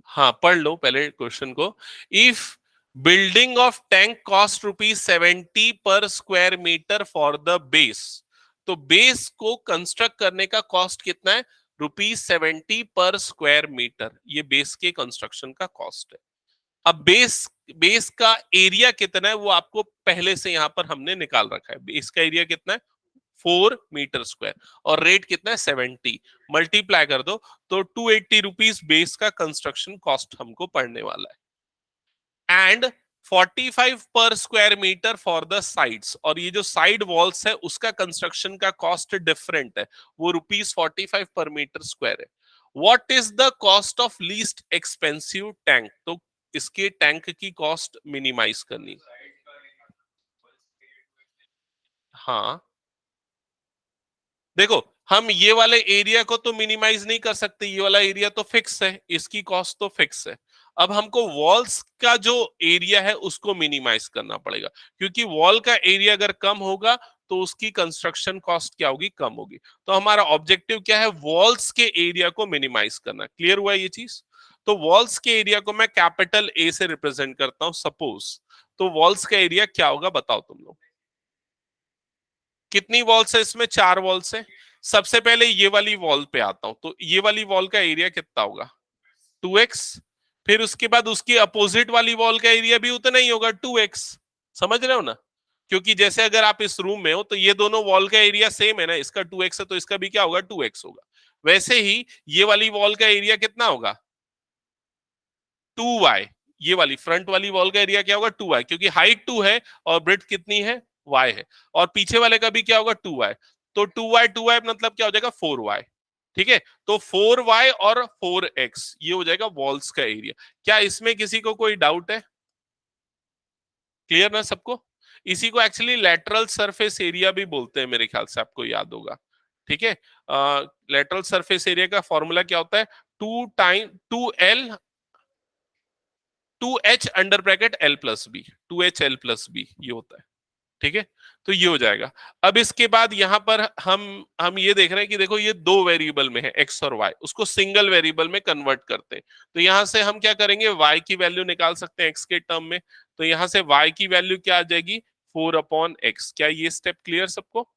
हाँ, पढ़ लो पहले क्वेश्चन को। If building of tank cost ₹70 per square metre for the base. तो बेस को कंस्ट्रक्ट करने का कॉस्ट कितना है? ₹70 पर स्क्वायर मीटर। ये बेस के कंस्ट्रक्शन का कॉस्ट है। अब बेस बेस का एरिया कितना है वो आपको पहले से यहां पर हमने निकाल रखा है। बेस का एरिया कितना है? 4 मीटर स्क्वायर, और रेट कितना है? 70। मल्टीप्लाई कर दो, तो ₹280 बेस का कंस्ट्रक्शन कॉस्ट हमको पड़ने वाला है। And 45 per square metre for the sides. और ये जो साइड वॉल्स है उसका कंस्ट्रक्शन का कॉस्ट डिफरेंट है, वो ₹45 पर मीटर स्क्वायर है। What is the cost of least expensive tank? तो इसके टैंक की कॉस्ट मिनिमाइज करनी। हाँ, देखो हम ये वाले एरिया को तो मिनिमाइज नहीं कर सकते, ये वाला एरिया तो फिक्स है, इसकी कॉस्ट तो फिक्स है। अब हमको वॉल्स का जो एरिया है उसको मिनिमाइज करना पड़ेगा, क्योंकि वॉल का एरिया अगर कम होगा तो उसकी कंस्ट्रक्शन कॉस्ट क्या होगी? कम होगी। तो हमारा ऑब्जेक्टिव क्या है? वॉल्स के एरिया को मिनिमाइज करना। क्लियर हुआ ये चीज? तो वॉल्स के एरिया को मैं कैपिटल ए से रिप्रेजेंट करता हूं, सपोज। तो वॉल्स का एरिया क्या होगा बताओ तुम लोग? कितनी वॉल्स है इसमें? 4 वॉल्स है। सबसे पहले ये वाली वॉल पे आता हूं, तो ये वाली वॉल का एरिया कितना होगा? 2x। फिर उसके बाद उसकी अपोजिट वाली वॉल का एरिया भी उतना ही होगा, 2x। समझ रहे हो ना? क्योंकि जैसे अगर आप इस रूम में हो तो ये दोनों वॉल का एरिया सेम है ना, इसका 2x है तो इसका भी क्या होगा? 2x होगा। वैसे ही ये वाली वॉल का एरिया कितना होगा? 2y। ये वाली फ्रंट वाली वॉल का एरिया क्या होगा? 2y, क्योंकि हाइट 2 है और ब्रेड्थ कितनी है? y है। और पीछे वाले का भी क्या होगा? 2y। तो 2y मतलब क्या हो जाएगा? 4y। ठीक है, तो 4y और 4x ये हो जाएगा वॉल्स का एरिया। क्या इसमें किसी को कोई डाउट है? क्लियर ना सबको? इसी को एक्चुअली लेटरल सरफेस एरिया भी बोलते हैं, मेरे ख्याल से आपको याद होगा। ठीक है, लेटरल सरफेस एरिया का फॉर्मूला क्या होता है? 2L 2H under bracket L plus b, 2H L plus b ये होता है। ठीक है, तो ये हो जाएगा। अब इसके बाद यहां पर हम ये देख रहे हैं कि देखो ये दो वेरिएबल में है x और y, उसको सिंगल वेरिएबल में कन्वर्ट करते हैं। तो यहां से हम क्या करेंगे, y की वैल्यू निकाल सकते हैं x के टर्म में। तो यहां से y की वैल्यू क्या आ जाएगी, 4/x। क्या ये स्टेप क्लियर सबको?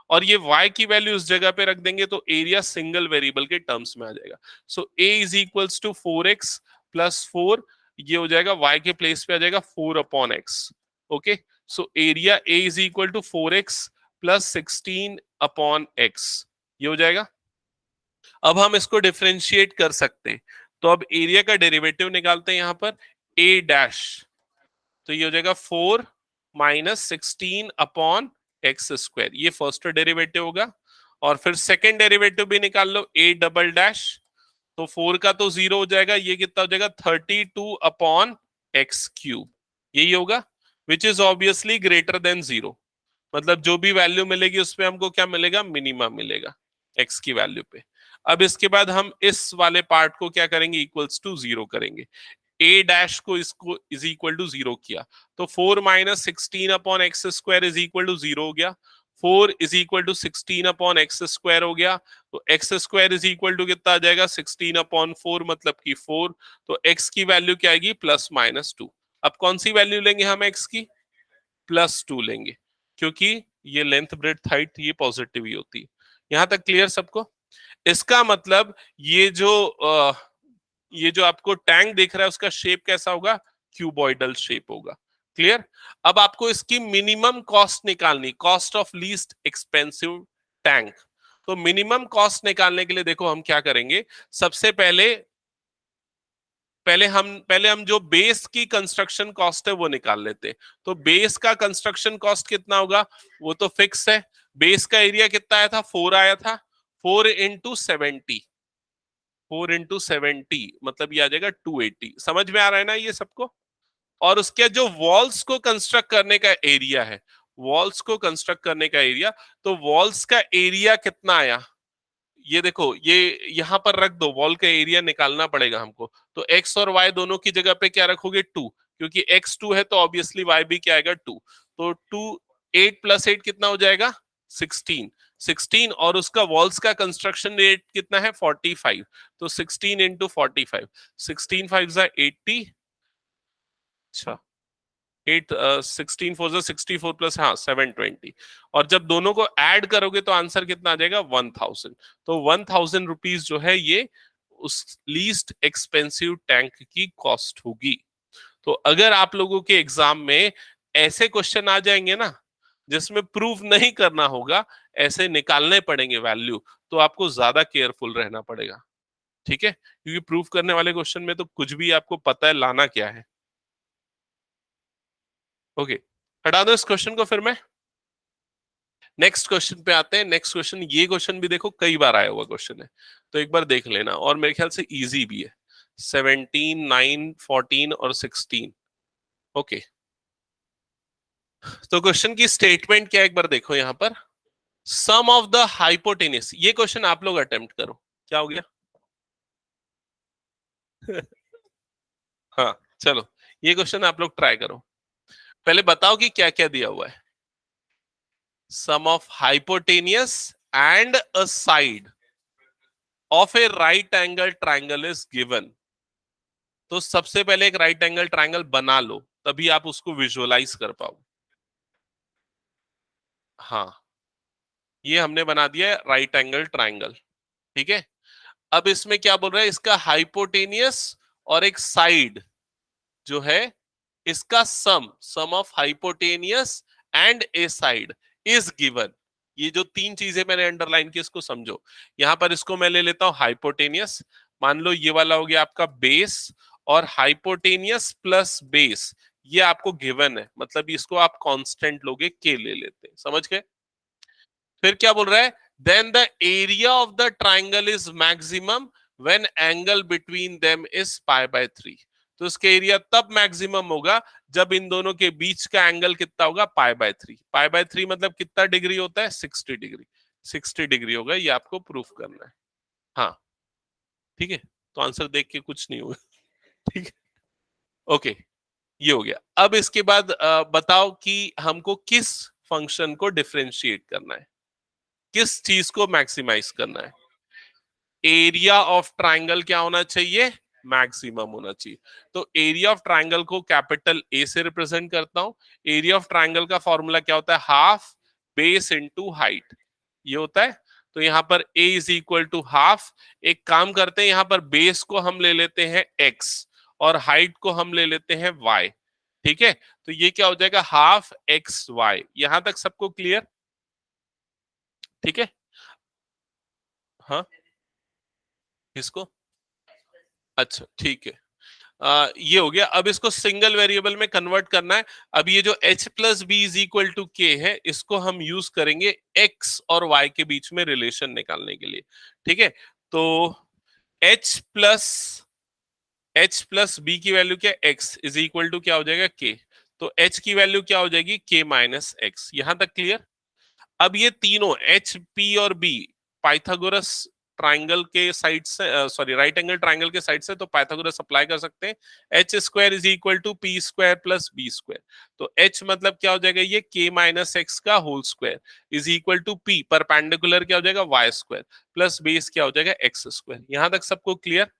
और ये y की वैल्यू उस जगह पे रख देंगे तो एरिया सिंगल वेरिएबल के टर्म्स में आ जाएगा। So a is equals to 4x plus 4, ये हो जाएगा y के प्लेस पे आ जाएगा 4/x। Okay, so area a is equal to 4x plus 16/x, ये हो जाएगा। अब हम इसको डिफरेंशिएट कर सकते हैं, तो अब एरिया का डेरिवेटिव निकालते हैं यहां पर a डैश, तो ये हो जाएगा 4 माइनस 16/x², ये फर्स्ट डेरिवेटिव होगा। और फिर सेकेंड डेरिवेटिव भी निकाल लो, a डबल डैश, तो 4 का तो 0 हो जाएगा, ये कितना हो जाएगा 32/x³, यही होगा, which is obviously greater than 0। मतलब जो भी वैल्यू मिलेगी उसपे हमको क्या मिलेगा, मिनिमम मिलेगा x की वैल्यू पे। अब इसके बाद हम इस वाले पार्ट को क्या करेंगे, इक्वल्स टू 0 करेंगे। a डैश को इसको इज इक्वल टू 0 किया, तो 4 minus 16/x² is equal to 0 हो गया। 4 इज इक्वल टू 16/x² हो गया, तो x² इज इक्वल टू कितना आ जाएगा, 16/4, मतलब कि 4। तो x की वैल्यू क्या आएगी, +-2। अब कौन सी वैल्यू लेंगे हम x की, +2 लेंगे, क्योंकि ये लेंथ ब्रेड्थ हाइट ये पॉजिटिव ही होती है। यहां तक क्लियर सबको? इसका मतलब ये जो आपको टैंक दिख रहा है उसका शेप कैसा होगा, क्यूबॉइडल शेप होगा। क्लियर? अब आपको इसकी मिनिमम कॉस्ट निकालनी, cost of least expensive tank. तो मिनिमम कॉस्ट निकालने के लिए देखो हम क्या करेंगे, सबसे पहले हम जो बेस की कंस्ट्रक्शन कॉस्ट है वो निकाल लेते हैं। तो बेस का कंस्ट्रक्शन कॉस्ट कितना होगा, वो तो फिक्स है। बेस का एरिया कितना आया था, 4 आया था, 4 इंटू 70, 4 इंटू 70 मतलब ये आ जाएगा 280। समझ में आ रहा है ना ये सबको? और उसके जो वॉल्स को कंस्ट्रक्ट करने का एरिया है, वॉल्स को कंस्ट्रक्ट करने का एरिया, तो वॉल्स का एरिया कितना आया, ये देखो, ये यहां पर रख दो, वॉल का एरिया निकालना पड़ेगा हमको। तो x और y दोनों की जगह पे क्या रखोगे, 2, क्योंकि x 2 है तो ऑब्वियसली y भी क्या आएगा, 2। तो 2, 8 + 8 कितना हो जाएगा, 16। 16 और उसका वॉल्स का कंस्ट्रक्शन रेट कितना है, 45। तो 16 इंटू 45, 16 5 जा 80, अच्छा 8 16 4 जा 64 प्लस हाँ 720, और जब दोनों को ऐड करोगे तो आंसर कितना आ जाएगा, 1000। तो 1000 रुपीज जो है ये उस लीस्ट एक्सपेंसिव टैंक की कॉस्ट होगी। तो अगर आप लोगों के एग्जाम में ऐसे क्वेश्चन आ जाएंगे ना जिसमें प्रूव नहीं करना होगा, ऐसे निकालने पड़ेंगे वैल्यू, तो आपको ज्यादा केयरफुल रहना पड़ेगा। ठीक है, क्योंकि प्रूव करने वाले क्वेश्चन में तो कुछ भी आपको पता है लाना क्या है। ओके, हटा दो इस क्वेश्चन को, फिर मैं नेक्स्ट क्वेश्चन पे आते हैं। नेक्स्ट क्वेश्चन, ये क्वेश्चन भी देखो कई बार आया हुआ क्वेश्चन है, तो एक बार देख लेना, और मेरे ख्याल से इजी भी है। 17, 9, 14 और 16। ओके, तो क्वेश्चन की स्टेटमेंट क्या है एक बार देखो यहां पर, सम ऑफ द हाइपोटेनियस, ये क्वेश्चन आप लोग अटेम्प्ट करो, क्या हो गया हाँ चलो, ये क्वेश्चन आप लोग ट्राई करो। पहले बताओ कि क्या क्या दिया हुआ है। Sum of hypotenuse and a side of a right angle triangle is given. तो सबसे पहले एक राइट एंगल ट्राइंगल बना लो, तभी आप उसको विजुअलाइज कर पाओ। हाँ, ये हमने बना दिया है राइट एंगल ट्राइंगल। ठीक है, अब इसमें क्या बोल रहा है, इसका हाइपोटेनियस और एक साइड जो है, इसका sum of hypotenuse and a side is given. ये जो तीन चीजें मैंने अंडरलाइन की इसको समझो। यहां पर इसको मैं ले लेता हूं हाइपोटेनियस, मान लो ये वाला हो गया आपका बेस, और हाइपोटेनियस प्लस बेस ये आपको गिवन है, मतलब इसको आप कांस्टेंट लोगे, के ले लेते हैं, समझ गए। फिर क्या बोल रहा है, then the area of the triangle is maximum when angle between them is π/3। तो इसका एरिया तब मैक्सिमम होगा जब इन दोनों के बीच का एंगल कितना होगा, π/3। π/3 मतलब कितना डिग्री होता है, 60 डिग्री। 60 डिग्री होगा, ये आपको प्रूफ करना है। हाँ ठीक है, तो आंसर देख के कुछ नहीं होगा। ठीक है, ओके, ये हो गया। अब इसके बाद बताओ कि हमको किस फंक्शन को डिफरेंशिएट करना है, किस चीज को मैक्सिमाइज करना है। एरिया ऑफ ट्राइंगल क्या होना चाहिए, मैक्सिमम होना चाहिए। तो एरिया ऑफ ट्राइंगल को कैपिटल ए से रिप्रेजेंट करता हूं। एरिया ऑफ ट्राइंगल का फॉर्मूला क्या होता है, हाफ बेस इनटू हाइट, ये होता है। तो यहां पर a is equal to half. एक काम करते हैं, यहां पर बेस को हम ले लेते हैं x और हाइट को हम ले लेते हैं y। ठीक है, तो ये क्या हो जाएगा, हाफ एक्स वाई। यहां तक सबको क्लियर? ठीक है, हाँ, इसको, अच्छा ठीक है। ये हो गया। अब इसको सिंगल वेरिएबल में कन्वर्ट करना है। अब ये जो h plus b is equal to k है, इसको हम यूज करेंगे x और y के बीच में रिलेशन निकालने के लिए। ठीक है, तो h प्लस बी की वैल्यू क्या, x इज इक्वल टू क्या हो जाएगा, k। तो h की वैल्यू क्या हो जाएगी, k माइनस एक्स। यहां तक क्लियर? अब ये तीनों एच पी और बी पाइथागोरस ट्राइंगल के साइड से, सॉरी राइट एंगल ट्राइंगल के साइड से, तो पाइथागोरस अप्लाई कर सकते हैं। H square is equal to p square plus B square. तो एच मतलब क्या हो जाएगा, ये के माइनस एक्स का whole square is equal to p perpendicular क्या हो जाएगा, वाई स्क्वायर प्लस बेस क्या हो जाएगा, एक्स स्क्वायर। यहां तक सबको क्लियर?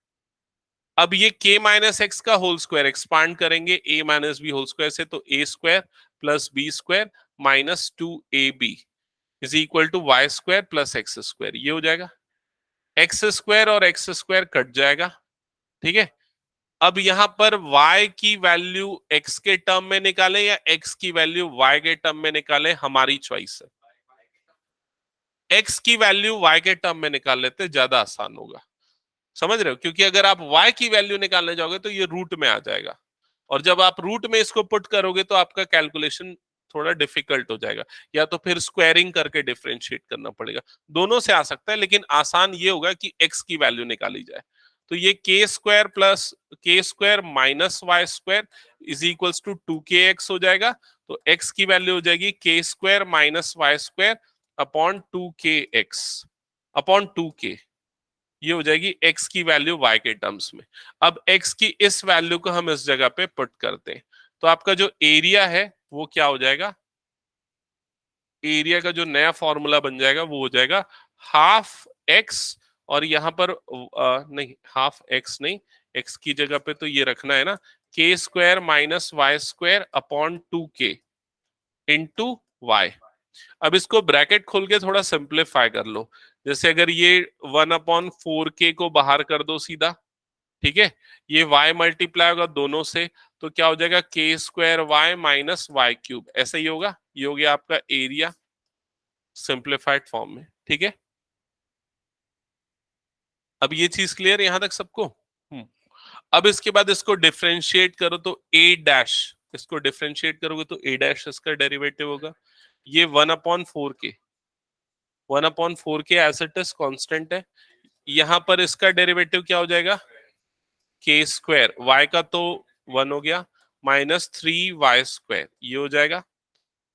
अब ये k माइनस एक्स का होल स्क्वायर एक्सपांड करेंगे a minus B whole square से, तो a square plus B square minus 2ab is equal to y square plus x square. ये हो जाएगा, एक्स स्क्वायर और एक्स स्क्वायर कट जाएगा। ठीक है, अब यहां पर y की वैल्यू x के टर्म में निकालें या x की वैल्यू y के टर्म में निकालें, हमारी चॉइस है। x की वैल्यू y के टर्म में निकाल लेते, ज्यादा आसान होगा। समझ रहे हो? क्योंकि अगर आप y की वैल्यू निकालने जाओगे तो ये रूट में आ जाएगा, और जब आप रूट में इसको पुट करोगे तो आपका कैलकुलेशन थोड़ा डिफिकल्ट हो जाएगा, या तो फिर स्क्वायरिंग करके डिफरेंशिएट करना पड़ेगा। दोनों से आ सकता है, लेकिन आसान ये होगा कि x की वैल्यू निकाली जाए। तो ये k square plus k square minus y square is equals to 2kx हो जाएगा। तो x की वैल्यू हो जाएगी k square minus y square upon 2kx upon 2k। ये हो जाएगी x की वैल्यू y के टर्म्स में। अब x की इस वैल्यू को हम इस जगह पे पुट करते हैं, तो आपका जो एरिया है वो क्या हो जाएगा, एरिया का जो नया फॉर्मूला बन जाएगा वो हो जाएगा हाफ x, और यहां पर नहीं, हाफ x नहीं, x की जगह पे तो ये रखना है ना, k square minus y square upon 2k into y. अब इसको ब्रैकेट खोल के थोड़ा सिंप्लीफाई कर लो। जैसे अगर ये 1/4k को बाहर कर दो सीधा, ठीक है, ये y मल्टीप्लाई होगा दोनों से, तो क्या हो जाएगा, k square y minus y cube. ऐसा ही होगा, ये हो गया आपका एरिया सिंप्लीफाइड फॉर्म में। ठीक है, अब ये चीज क्लियर यहां तक सबको? अब इसके बाद इसको डिफरेंशिएट करो तो a डैश, इसको डिफरेंशिएट करोगे तो a डैश इसका डेरिवेटिव होगा। ये 1/4k, 1/4k as it is constant है। यहां पर इसका डेरिवेटिव क्या हो जाएगा, के स्क्वायर, वाई का तो 1 हो गया, माइनस 3y स्क्वायर, ये हो जाएगा।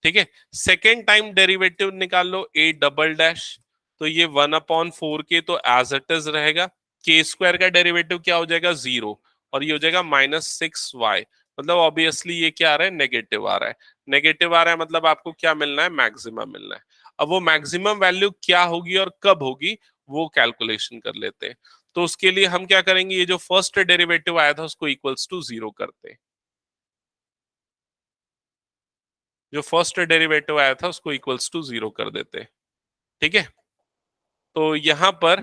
ठीक है, सेकेंड टाइम डेरिवेटिव निकाल लो a डबल डैश, तो ये 1/4k तो एज इट इज रहेगा। के स्क्वायर का डेरिवेटिव क्या हो जाएगा, 0, और ये हो जाएगा -6y। मतलब ऑब्वियसली ये क्या आ रहा है, नेगेटिव आ रहा है। नेगेटिव आ रहा है मतलब आपको क्या मिलना है, मैक्सिमम मिलना है। अब वो मैक्सिमम वैल्यू क्या होगी और कब होगी, वो कैलकुलेशन कर लेते हैं। तो उसके लिए हम क्या करेंगे, ये जो फर्स्ट डेरिवेटिव आया था उसको इक्वल्स टू 0 करते हैं। जो फर्स्ट डेरिवेटिव आया था उसको इक्वल्स टू 0 कर देते हैं। ठीक है, तो यहां पर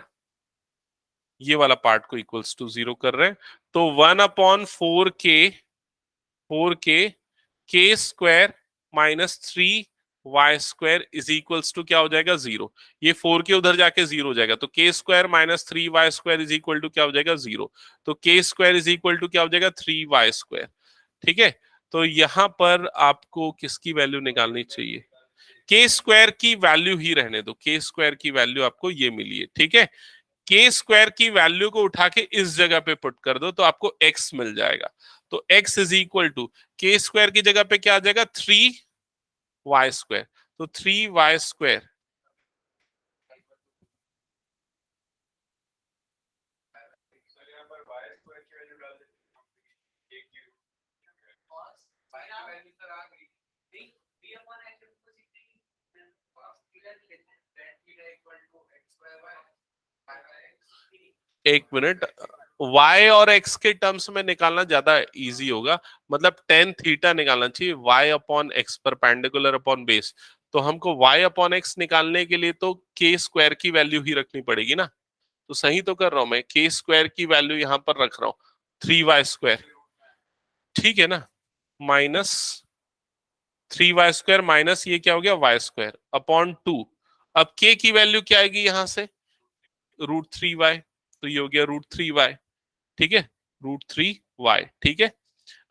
ये वाला पार्ट को इक्वल्स टू 0 कर रहे हैं, तो 1/4k k square minus 3y square is equals to क्या हो जाएगा, 0। ये 4k उधर जाके 0 हो जाएगा, तो के square minus 3y square is equal to क्या हो जाएगा, 0। तो के स्क्वायर इज इक्वल टू क्या हो जाएगा, 3y स्क्वायर। ठीक है, तो यहां पर आपको किसकी वैल्यू निकालनी चाहिए, के स्क्वायर की वैल्यू ही रहने दो, के स्क्वायर की वैल्यू आपको ये मिली है। ठीक है, के स्क्वायर की वैल्यू को उठा के इस जगह पे पुट कर दो तो आपको x मिल जाएगा। तो x इज इक्वल टू के स्क्वायर की जगह पे क्या आ जाएगा, 3y स्क्वायर। तो 3y स्क्वायर एक मिनट, y और x के टर्म्स में निकालना ज्यादा इजी होगा, मतलब टेन थीटा निकालना चाहिए, y upon x perpendicular upon base. तो हमको y अपॉन एक्स निकालने के लिए तो k स्क्वायर की वैल्यू ही रखनी पड़ेगी ना। तो सही तो कर रहा हूं मैं, k स्क्वायर की वैल्यू यहां पर रख रहा हूं, 3y स्क्वायर, ठीक है ना, माइनस 3y स्क्वायर माइनस ये क्या हो गया y स्क्वायर अपॉन 2। अब k की वैल्यू क्या आएगी यहां से, √3y, तो ये हो गया √3y, ठीक है, √3y, ठीक है।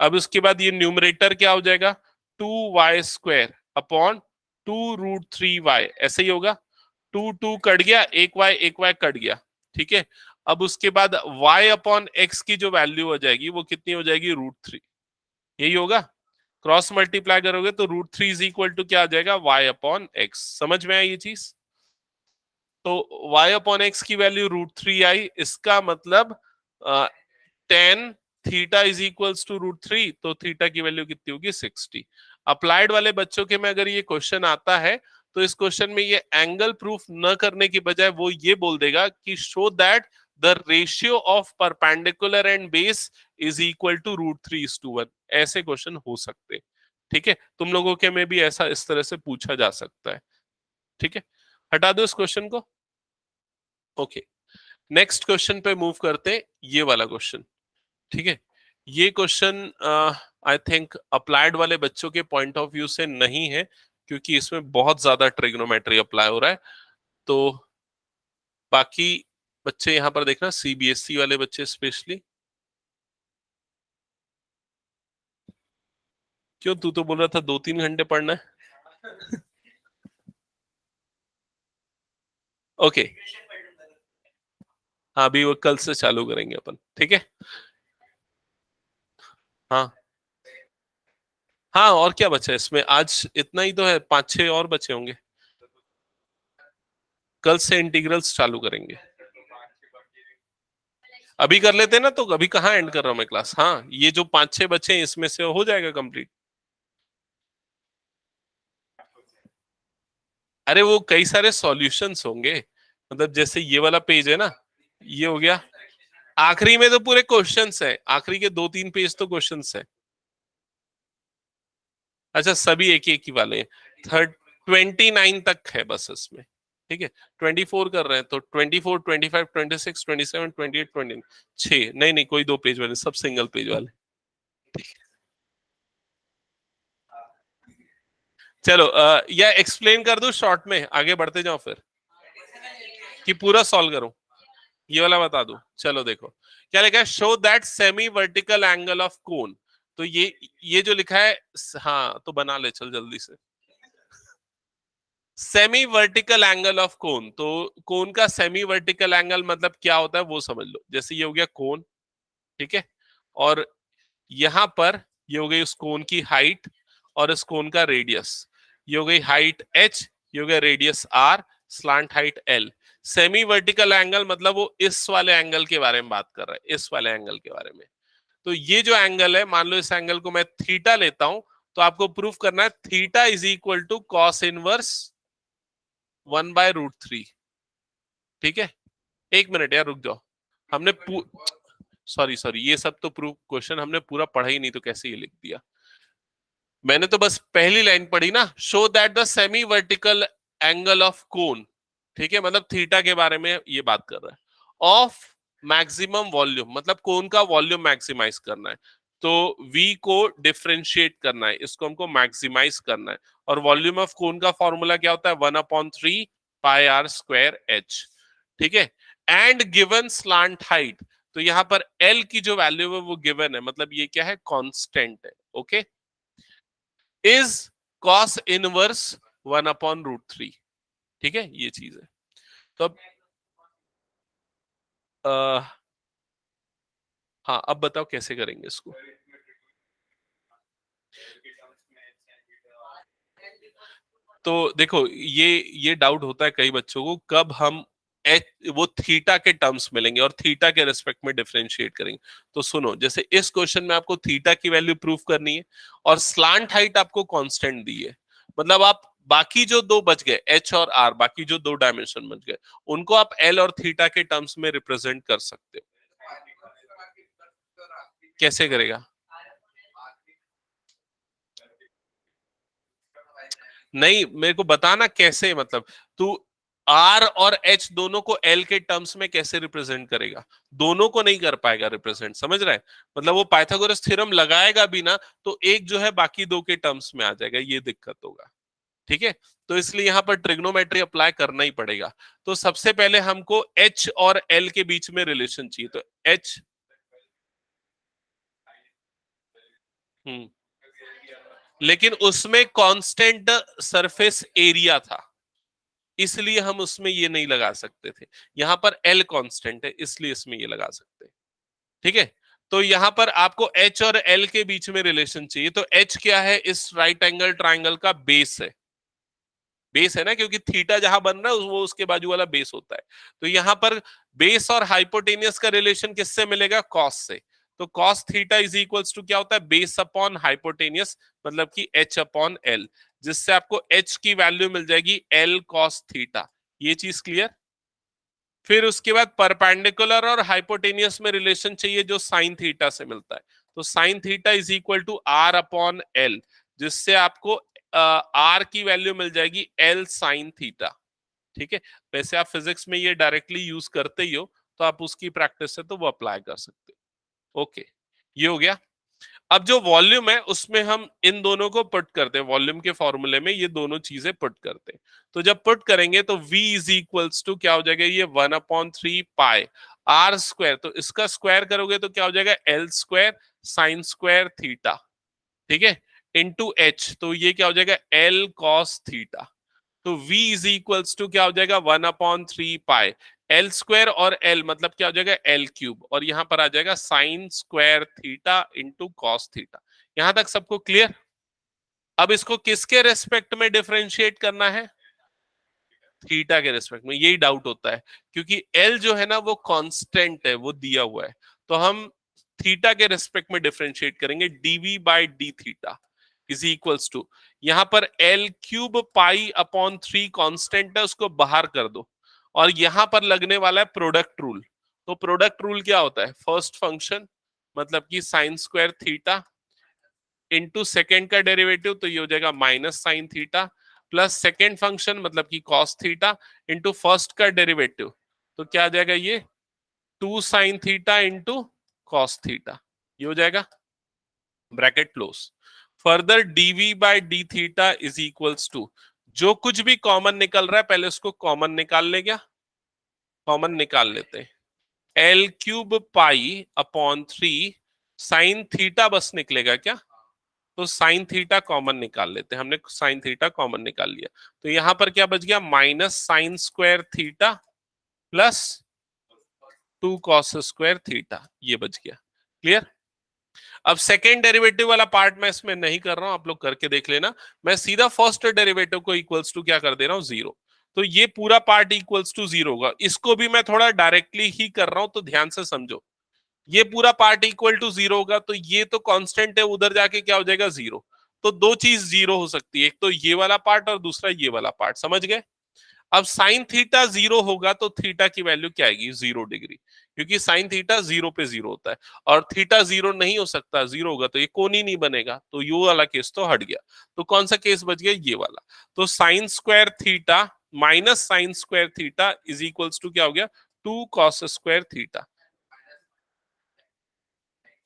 अब उसके बाद ये न्यूमरेटर क्या हो जाएगा, 2y स्क्वायर अपॉन 2√3y, ऐसे ही होगा, 2 कट गया, एक y कट गया, ठीक है। अब उसके बाद y अपॉन एक्स की जो वैल्यू हो जाएगी वो कितनी हो जाएगी, √3, यही होगा। क्रॉस मल्टीप्लाई करोगे तो √3 इज इक्वल टू क्या आ जाएगा, y अपॉन एक्स। समझ में आई ये चीज? तो y अपॉन एक्स की वैल्यू √3 आई, इसका मतलब tan theta is equals to √3, तो थीटा की वैल्यू कितनी होगी, 60। अप्लाइड वाले बच्चों के में अगर ये क्वेश्चन आता है तो इस क्वेश्चन में ये एंगल प्रूफ न करने की बजाय वो ये बोल देगा कि show that the ratio of perpendicular and base is equal to √3:1। ऐसे क्वेश्चन हो सकते हैं, ठीक है। तुम लोगों के में भी ऐसा इस तरह से पूछा जा सकता है, ठीक है। हटा दो इस क्वेश्चन को, ओके। नेक्स्ट क्वेश्चन पे मूव करते हैं, ये वाला क्वेश्चन, ठीक है। ये क्वेश्चन आई थिंक अप्लाइड वाले बच्चों के पॉइंट ऑफ व्यू से नहीं है, क्योंकि इसमें बहुत ज्यादा ट्रिग्नोमेट्री अप्लाई हो रहा है। तो बाकी बच्चे यहां पर देखना, सीबीएसई वाले बच्चे स्पेशली। क्यों, तू तो बोल रहा था 2-3 घंटे पढ़ना है। ओके, हाँ अभी वो कल से चालू करेंगे अपन, ठीक है। हाँ हाँ, और क्या बचा है इसमें, आज इतना ही तो है, 5-6 और बचे होंगे। कल से इंटीग्रल्स चालू करेंगे, अभी कर लेते हैं ना, तो अभी कहाँ एंड कर रहा हूं मैं क्लास। हाँ, ये जो 5-6 बचे हैं इसमें से हो जाएगा कंप्लीट। अरे वो कई सारे सॉल्यूशंस होंगे, मतलब जैसे ये वाला पेज है ना, ये हो गया, आखिरी में तो पूरे क्वेश्चंस है, आखिरी के 2-3 पेज तो क्वेश्चंस है। अच्छा, सभी एक एक ही वाले हैं, 29 तक है बस इसमें, ठीक है। 24 कर रहे हैं तो 24, 25, 26, 27, 28, 29, 6 नहीं नहीं, कोई 2 पेज वाले, सब सिंगल पेज वाले। चलो या एक्सप्लेन कर दूं शॉर्ट में, आगे बढ़ते जाओ फिर, कि पूरा सॉल्व करूं, ये वाला बता दूं। चलो देखो क्या लिखा है, show that semi vertical angle of cone. तो ये जो लिखा है, हाँ तो बना ले चल जल्दी से। Semi vertical angle of cone, तो कोन का सेमी वर्टिकल एंगल मतलब क्या होता है वो समझ लो। जैसे ये हो गया कोन, ठीक है, और यहां पर ये हो गई उस कोन की हाइट और इस कोन का रेडियस, ये हो गई हाइट h, ये हो गया radius r, slant height l। Semi vertical angle मतलब वो इस वाले एंगल के बारे में बात कर रहा है, इस वाले एंगल के बारे में। तो ये जो एंगल है, मान लो इस एंगल को मैं थीटा लेता हूं, तो आपको प्रूफ करना है theta is equal to cos inverse 1/√3, ठीक है। एक मिनट यार रुक जाओ, हमने सॉरी सॉरी, ये सब तो प्रूफ क्वेश्चन हमने पूरा पढ़ा ही नहीं, तो कैसे ये लिख दिया। मैंने तो बस पहली लाइन पढ़ी ना, show that the semi vertical angle of cone, ठीक है, मतलब थीटा के बारे में ये बात कर रहा है। ऑफ मैक्सिमम वॉल्यूम, मतलब कोन का वॉल्यूम मैक्सिमाइज करना है, तो v को डिफरेंशिएट करना है, इसको हमको मैक्सिमाइज करना है। और वॉल्यूम ऑफ कोन का फॉर्मूला क्या होता है, 1/3 पाई आर स्क्वायर एच, ठीक है। एंड गिवन स्लांट हाइट, तो यहां पर L की जो वैल्यू है वो गिवन है, मतलब ये क्या है, कांस्टेंट है, ओके। इज कॉस इनवर्स 1/√3, ठीक है, ये चीज है। तो अब हाँ, अब बताओ कैसे करेंगे इसको। तो देखो ये डाउट होता है कई बच्चों को, कब हम वो थीटा के टर्म्स मिलेंगे और थीटा के रेस्पेक्ट में डिफरेंशिएट करेंगे। तो सुनो, जैसे इस क्वेश्चन में आपको थीटा की वैल्यू प्रूफ करनी है और स्लांट हाइट आपको कांस्टेंट दी है, मतलब आप बाकी जो दो बच गए एच और आर, बाकी जो दो डायमेंशन बच गए, उनको आप एल और थीटा के टर्म्स में रिप्रेजेंट कर सकते हो। कैसे करेगा? नहीं, मेरे को बताना कैसे, मतलब तू आर और एच दोनों को एल के टर्म्स में कैसे रिप्रेजेंट करेगा? दोनों को नहीं कर पाएगा रिप्रेजेंट, समझ रहा है? मतलब वो पाइथागोरस थ्योरम लगाएगा भी ना तो एक जो है बाकी दो के टर्म्स में आ जाएगा, ये दिक्कत होगा। ठीक है, तो इसलिए यहां पर ट्रिग्नोमेट्री अप्लाई करना ही पड़ेगा। तो सबसे पहले हमको एच और एल के बीच में रिलेशन चाहिए, तो एच, लेकिन उसमें कांस्टेंट सरफेस एरिया था, इसलिए हम उसमें ये नहीं लगा सकते थे। यहां पर एल कांस्टेंट है, इसलिए इसमें ये लगा सकते हैं। ठीक है, तो यहां पर आपको एच और एल के बीच में रिलेशन चाहिए। तो एच क्या है? इस राइट एंगल ट्राइंगल का बेस है। बेस है ना, क्योंकि थीटा जहां बन रहा है वो उसके बाजू वाला बेस होता है। तो यहां पर बेस और हाइपोटेनियस का रिलेशन किससे मिलेगा? कॉस से। तो cos theta is equals to क्या होता है? बेस अपॉन हाइपोटेनियस, मतलब कि एच अपॉन एल, जिससे आपको एच की वैल्यू मिल जाएगी एल कॉस थीटा। ये चीज क्लियर? फिर उसके बाद परपेंडिकुलर और हाइपोटेनियस में रिलेशन चाहिए जो साइन थीटा से मिलता है। तो sine theta is equal to R upon L, जिससे आपको आर की वैल्यू मिल जाएगी एल साइन थीटा। ठीक है, वैसे आप फिजिक्स में ये डायरेक्टली यूज करते ही हो, तो आप उसकी प्रैक्टिस से तो वो अप्लाई कर सकते हो। ओके, ये हो गया। अब जो वॉल्यूम है उसमें हम इन दोनों को पुट करते हैं, वॉल्यूम के फॉर्मूले में ये दोनों चीजें पुट करते हैं। तो जब पुट करेंगे तो v इज इक्वल्स टू क्या हो जाएगा? ये 1/3 पाई आर स्क्वायर, तो इसका स्क्वायर करोगे तो क्या हो जाएगा? L square sine square theta. ठीक है, इंटू एच, तो ये क्या हो जाएगा? L cos theta. तो v इज इक्वल्स टू क्या हो जाएगा? 1/3 पाई एल स्क्वायर और एल मतलब क्या हो जाएगा? एल क्यूब, और यहां पर आ जाएगा sign square theta into cos theta. यहां तक सबको क्लियर? अब इसको किसके रेस्पेक्ट में डिफरेंशिएट करना है? थीटा के रेस्पेक्ट में। यही डाउट होता है, क्योंकि एल जो है ना वो कांस्टेंट है, वो दिया हुआ है। तो हम थीटा के रेस्पेक्ट में डिफरेंशिएट करेंगे, dV by d theta is equals to, यहां पर L cube pi upon 3 constant है, उसको बाहर कर दो, और यहां पर लगने वाला है प्रोडक्ट रूल। तो प्रोडक्ट रूल क्या होता है? फर्स्ट फंक्शन मतलब कि sine square theta into second का डेरिवेटिव, तो ये हो जाएगा minus sine theta, plus second function मतलब कि कॉस थीटा इंटू फर्स्ट का डेरिवेटिव, तो क्या आ जाएगा? ये 2 sine theta into cos theta, ये हो जाएगा, bracket close. Further dV by d theta is equals to, जो कुछ भी कॉमन निकल रहा है पहले उसको कॉमन निकाल ले, क्या कॉमन निकाल लेते हैं, L cube pi upon 3 sine theta बस निकलेगा क्या? तो साइन थीटा कॉमन निकाल लेते हैं, हमने साइन थीटा कॉमन निकाल लिया, तो यहां पर क्या बच गया? Minus sine square theta plus 2 cos square theta, ये बच गया। क्लियर? अब सेकेंड डेरिवेटिव वाला पार्ट मैं इसमें नहीं कर रहा हूं, आप लोग करके देख लेना। मैं सीधा फर्स्ट डेरिवेटिव को इक्वल्स टू क्या कर दे रहा हूं? 0। तो ये पूरा पार्ट इक्वल्स टू 0 होगा। इसको भी मैं थोड़ा डायरेक्टली ही कर रहा हूं, तो ध्यान से समझो। ये पूरा पार्ट इक्वल टू 0 होगा, तो ये तो कांस्टेंट है, उधर जाके क्या हो जाएगा? 0। तो दो चीज 0 हो सकती है, एक तो ये वाला पार्ट और दूसरा ये वाला पार्ट, समझ गए? अब साइन थीटा 0 होगा तो थीटा की वैल्यू क्या आएगी? 0 डिग्री, क्योंकि साइन थीटा 0 पे 0 होता है, और थीटा 0 नहीं हो सकता, 0 होगा तो ये कोण ही नहीं बनेगा, तो ये वाला केस तो हट गया। तो कौन सा केस बच गया? ये वाला। तो sine square theta minus sine square theta is equals to क्या हो गया? 2 कॉस स्क्वायर थीटा।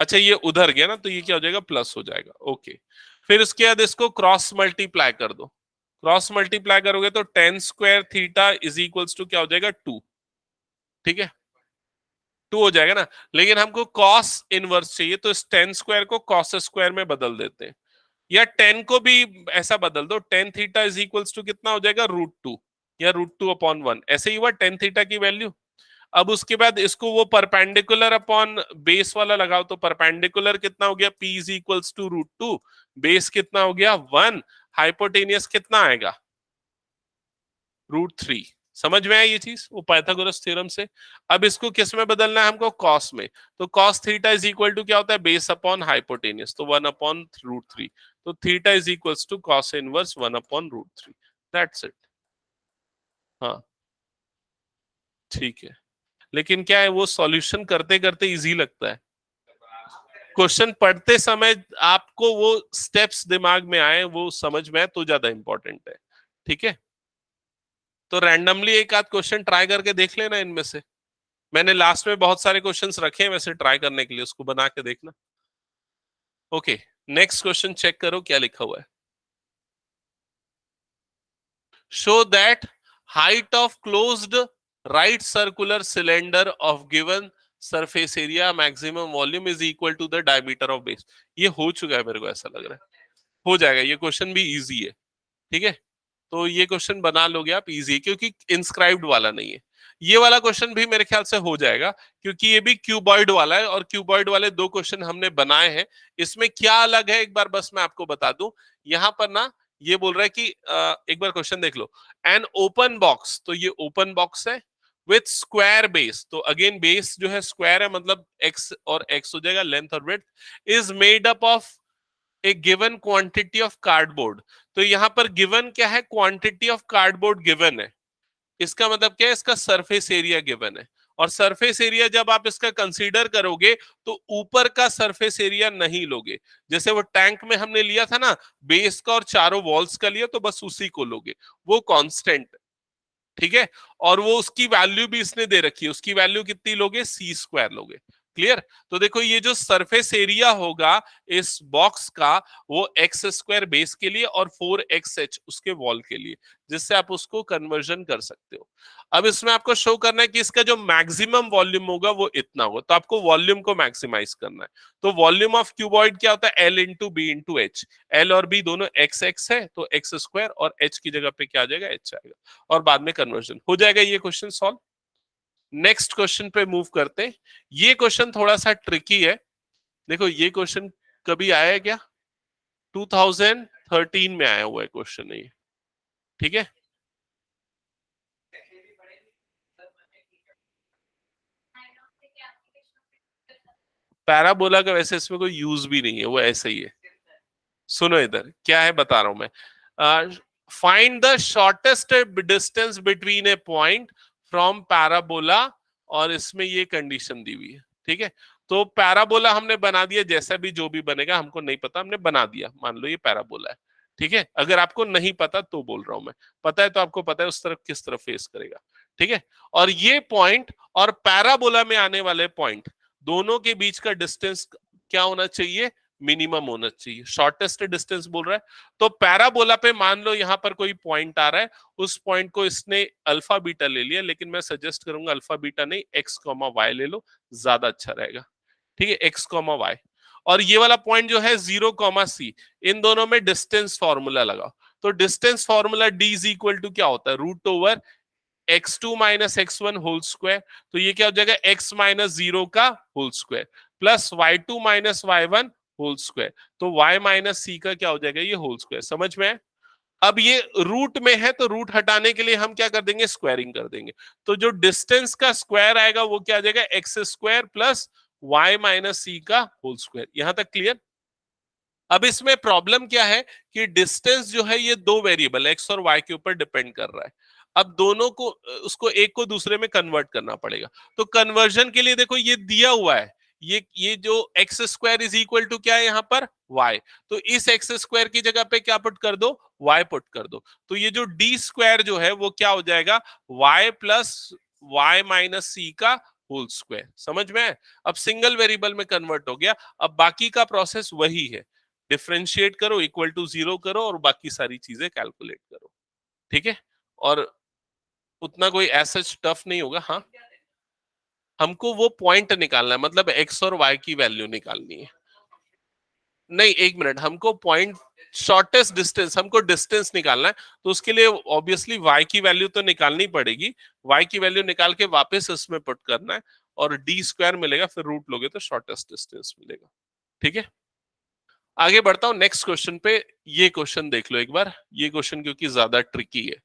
अच्छा, ये उधर गया ना, तो ये क्या हो जाएगा? प्लस हो जाएगा। ओके, फिर उसके बाद इसको क्रॉस मल्टीप्लाई कर दो। क्रॉस मल्टीप्लाई करोगे तो tan square theta is equals to क्या हो जाएगा? 2। ठीक है, 2 हो जाएगा ना, लेकिन हमको कॉस इनवर्स चाहिए, तो इस टेन स्क्वायर को कॉस स्क्वायर में बदल देते हैं, या 10 को भी ऐसा बदल दो, tan theta is equals to कितना हो जाएगा? √2, या √2/1, ऐसे ही हुआ टेन थीटा की वैल्यू। अब उसके बाद इसको वो परपेंडिकुलर अपॉन बेस वाला लगाओ, तो परपेंडिकुलर कितना हो गया? P is equals to √2, base कितना हो गया? 1, हाइपोटेनियस कितना आएगा? √3। समझ में आया ये चीज, वो पाइथागोरस थ्योरम से। अब इसको किस में बदलना है हमको? कॉस में। तो cos theta is equal to क्या होता है? बेस अपॉन हाइपोटेनियस, तो 1/√3। तो theta is equals to cos inverse 1/√3। That's it. हाँ ठीक है, लेकिन क्या है वो सॉल्यूशन करते करते इजी लगता है, क्वेश्चन पढ़ते समय आपको वो स्टेप्स दिमाग में आए, वो समझ में आए तो ज्यादा इंपॉर्टेंट है। ठीक है, तो रैंडमली एक आध क्वेश्चन ट्राई करके देख लेना इनमें से। मैंने लास्ट में बहुत सारे क्वेश्चंस रखे हैं वैसे ट्राई करने के लिए, उसको बना के देखना। ओके, नेक्स्ट क्वेश्चन चेक करो क्या लिखा हुआ है। Show that height of closed right circular cylinder of given surface area maximum volume is equal to the diameter of base. ये हो चुका है, मेरे को ऐसा लग रहा है हो जाएगा, ये क्वेश्चन भी इजी है। ठीक है, तो ये क्वेश्चन बना लोगे आप, इजी है क्योंकि इंस्क्राइब्ड वाला नहीं है। ये वाला क्वेश्चन भी मेरे ख्याल से हो जाएगा क्योंकि ये भी क्यूबॉइड वाला है, और क्यूबॉइड वाले दो क्वेश्चन हमने बनाए हैं। इसमें क्या अलग है एक बार बस मैं आपको बता दूं। यहां पर ना ये बोल रहा है कि एक बार क्वेश्चन देख लो। एन ओपन बॉक्स, तो ये ओपन बॉक्स है विथ स्क्वायर बेस, तो अगेन बेस जो है स्क्वायर है, मतलब एक्स और एक्स हो जाएगा, लेंथ और width, is made up of A given quantity of cardboard. तो यहां पर गिवन क्या है, क्वांटिटी ऑफ कार्डबोर्ड गिवन है। इसका मतलब क्या है, इसका सरफेस एरिया गिवन है। और सरफेस एरिया जब आप इसका कंसीडर करोगे तो ऊपर का सरफेस एरिया नहीं लोगे। जैसे वो टैंक में हमने लिया था ना, बेस का और चारों वॉल्स का लिया, तो बस उसी को लोगे, वो कांस्टेंट। ठीक है, और वो उसकी वैल्यू भी इसने दे रखी है, उसकी वैल्यू कितनी लोगे, सी स्क्वायर लोगे। क्लियर। तो देखो ये जो सरफेस एरिया होगा इस बॉक्स का, वो एक्स स्क्वायर बेस के लिए और 4xh उसके वॉल के लिए, जिससे आप उसको कन्वर्जन कर सकते हो। अब इसमें आपको शो करना है कि इसका जो मैक्सिमम वॉल्यूम होगा वो इतना होगा, तो आपको वॉल्यूम को मैक्सिमाइज करना है। तो वॉल्यूम ऑफ क्यूबॉइड क्या होता है, L into B into H. L और बी दोनों एक्स एक्स है, तो एक्स स्क्वायर, और एच की जगह पे क्या आ जाएगा, एच आएगा, और बाद में कन्वर्जन हो जाएगा। ये क्वेश्चन सॉल्व। नेक्स्ट क्वेश्चन पे मूव करते हैं। ये क्वेश्चन थोड़ा सा ट्रिकी है। देखो ये क्वेश्चन कभी आया है क्या, 2013 में आया हुआ है क्वेश्चन है ये। ठीक है, पैराबोला का वैसे इसमें कोई यूज भी नहीं है, वो ऐसे ही है। सुनो इधर क्या है बता रहा हूं मैं। Find the shortest distance between A point from parabola, और इसमें ये कंडीशन दी हुई है। ठीक है, तो पैराबोला हमने बना दिया, जैसा भी जो भी बनेगा हमको नहीं पता, हमने बना दिया, मान लो ये पैराबोला है। ठीक है, अगर आपको नहीं पता तो बोल रहा हूं मैं, पता है तो आपको पता है उस तरफ किस तरफ फेस करेगा। ठीक है, और ये पॉइंट और पैराबोला में आने वाले पॉइंट दोनों के बीच का डिस्टेंस क्या होना चाहिए, मिनिमम होना चाहिए। शॉर्टेस्ट डिस्टेंस बोल रहा है, तो पैराबोला पे मान लो यहां पर कोई पॉइंट आ रहा है, उस पॉइंट को इसने अल्फा बीटा ले लिया, लेकिन मैं सजेस्ट करूंगा अल्फा बीटा नहीं, एक्स कॉमा वाई ले लो, ज्यादा अच्छा रहेगा। ठीक है, एक्स कॉमा वाई, और ये वाला पॉइंट जो है 0, C, इन दोनों में डिस्टेंस फॉर्मूला लगाओ। तो distance formula D is equal to क्या होता है, root over x2 minus x1 whole square. तो ये क्या हो जाएगा, x माइनस 0 का whole square plus y2 minus y1 whole square. तो y माइनस c का क्या हो जाएगा, ये होल स्क्वायर। समझ में है। अब ये रूट में है तो रूट हटाने के लिए हम क्या कर देंगे, स्क्वायरिंग कर देंगे। तो जो डिस्टेंस का स्क्वायर आएगा वो क्या आ जाएगा, x square plus Y minus C का होल स्क्वायर। यहां तक क्लियर। अब इसमें प्रॉब्लम क्या है कि डिस्टेंस जो है ये दो वेरिएबल एक्स और वाई के ऊपर डिपेंड कर रहा है। अब दोनों को, उसको एक को दूसरे में कन्वर्ट करना पड़ेगा। तो कन्वर्जन के लिए देखो ये दिया हुआ है, ये जो x square is equal to क्या है यहाँ पर, वाई। तो इस एक्स स्क्वायर की जगह पे क्या पुट कर दो, वाई पुट कर दो। तो ये जो डी स्क्वायर जो है वो क्या हो जाएगा, Y plus Y minus C का होल स्क्वायर। समझ में है। अब सिंगल वेरिएबल में कन्वर्ट हो गया। अब बाकी का प्रोसेस वही है, डिफरेंशिएट करो, इक्वल टू 0 करो, और बाकी सारी चीजें कैलकुलेट करो। ठीक है, और उतना कोई ऐसा टफ नहीं होगा। हाँ, हमको वो पॉइंट निकालना है, मतलब एक्स और वाई की वैल्यू निकालनी है। नहीं, एक मिनट, हमको पॉइंट शॉर्टेस्ट डिस्टेंस, हमको डिस्टेंस निकालना है। तो उसके लिए ऑब्वियसली वाई की वैल्यू तो निकालनी पड़ेगी। वाई की वैल्यू निकाल के वापस इसमें पुट करना है, और डी स्क्वायर मिलेगा, फिर रूट लोगे तो शॉर्टेस्ट डिस्टेंस मिलेगा। ठीक है, आगे बढ़ता हूं नेक्स्ट क्वेश्चन पे। ये क्वेश्चन देख लो एक बार, ये क्वेश्चन क्योंकि ज्यादा ट्रिकी है।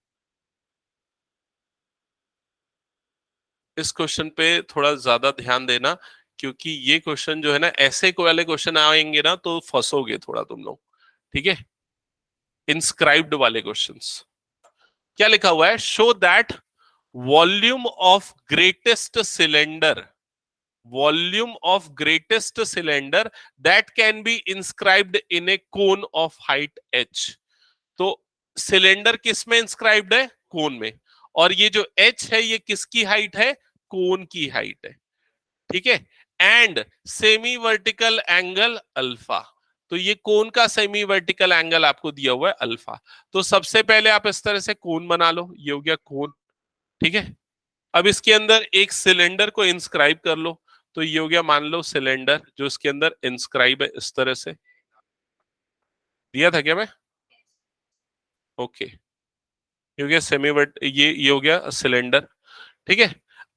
इस क्वेश्चन पे थोड़ा ज्यादा ध्यान देना, क्योंकि ये क्वेश्चन जो है ना, ऐसे को वाले क्वेश्चन आएंगे ना तो फंसोगे थोड़ा तुम लोग। ठीक है, इंस्क्राइब्ड वाले क्वेश्चंस। क्या लिखा हुआ है, show that volume of greatest cylinder, volume of greatest cylinder that can be inscribed in A cone of height h। तो सिलेंडर किस में इंस्क्राइब्ड है, कोन में, और ये जो h है ये किसकी हाइट है, कोन की हाइट है, ठीक है। And semi vertical angle alpha, तो ये कोन का सेमी वर्टिकल एंगल आपको दिया हुआ है अल्फा। तो सबसे पहले आप इस तरह से कोन बना लो, ये हो गया कोन, ठीक है। अब इसके अंदर एक सिलेंडर को इंस्क्राइब कर लो, तो ये हो गया मान लो सिलेंडर जो इसके अंदर इंस्क्राइब है, इस तरह से दिया था क्या मैं, ओके, ये हो गया सेमीवर्ट, ये हो गया सिलेंडर, ठीक है।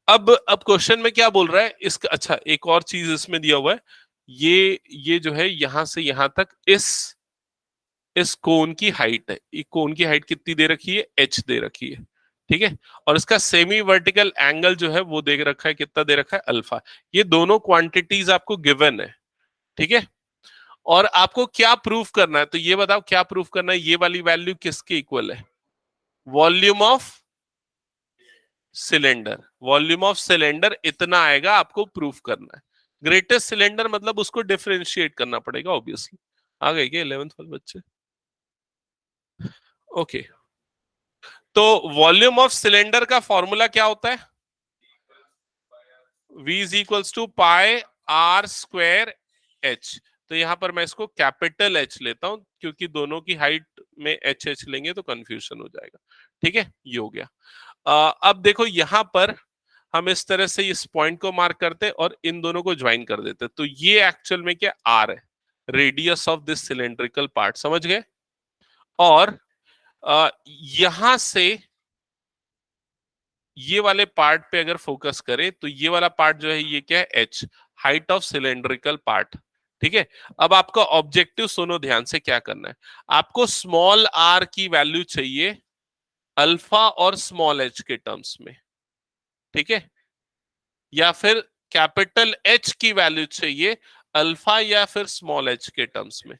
अब क्वेश्चन में क्या बोल रहा है इसका, अच्छा एक और चीज इसमें दिया हुआ है, ये जो है यहां से यहां तक इस कोन की हाइट है, ये कोन की हाइट कितनी दे रखी है, h दे रखी है, ठीक है। और इसका सेमी वर्टिकल एंगल जो है वो दे रखा है, कितना दे रखा है, अल्फा। ये दोनों क्वांटिटीज आपको गिवन है, ठीक है। और आपको क्या प्रूफ करना है, तो ये बताओ क्या प्रूफ करना है, ये वाली वैल्यू किसके इक्वल है, volume of cylinder, volume of cylinder इतना आएगा, आपको प्रूफ करना है। ग्रेटेस्ट सिलेंडर मतलब उसको डिफरेंशिएट करना पड़ेगा ऑब्वियसली। आ गए क्या 11th वाले बच्चे, ओके। तो वॉल्यूम ऑफ सिलेंडर का फॉर्मूला क्या होता है, v is equals to pi are square h। तो यहां पर मैं इसको कैपिटल H लेता हूं, क्योंकि दोनों की हाइट में h लेंगे तो कंफ्यूजन हो जाएगा, ठीक है। ये हो गया। अब देखो यहां पर हम इस तरह से इस पॉइंट को मार्क करते और इन दोनों को ज्वाइन कर देते, तो ये एक्चुअल में क्या आर है, radius of this cylindrical part, समझ गए। और यहां से ये वाले पार्ट पे अगर फोकस करें तो ये वाला पार्ट जो है ये क्या है, H, height of cylindrical part, ठीक है। अब आपका ऑब्जेक्टिव सुनो ध्यान से, क्या करना है, आपको स्मॉल आर की वैल्यू चाहिए अल्फा और स्मॉल एच के टर्म्स में, ठीक है, या फिर कैपिटल एच की वैल्यू चाहिए अल्फा या फिर स्मॉल एच के टर्म्स में।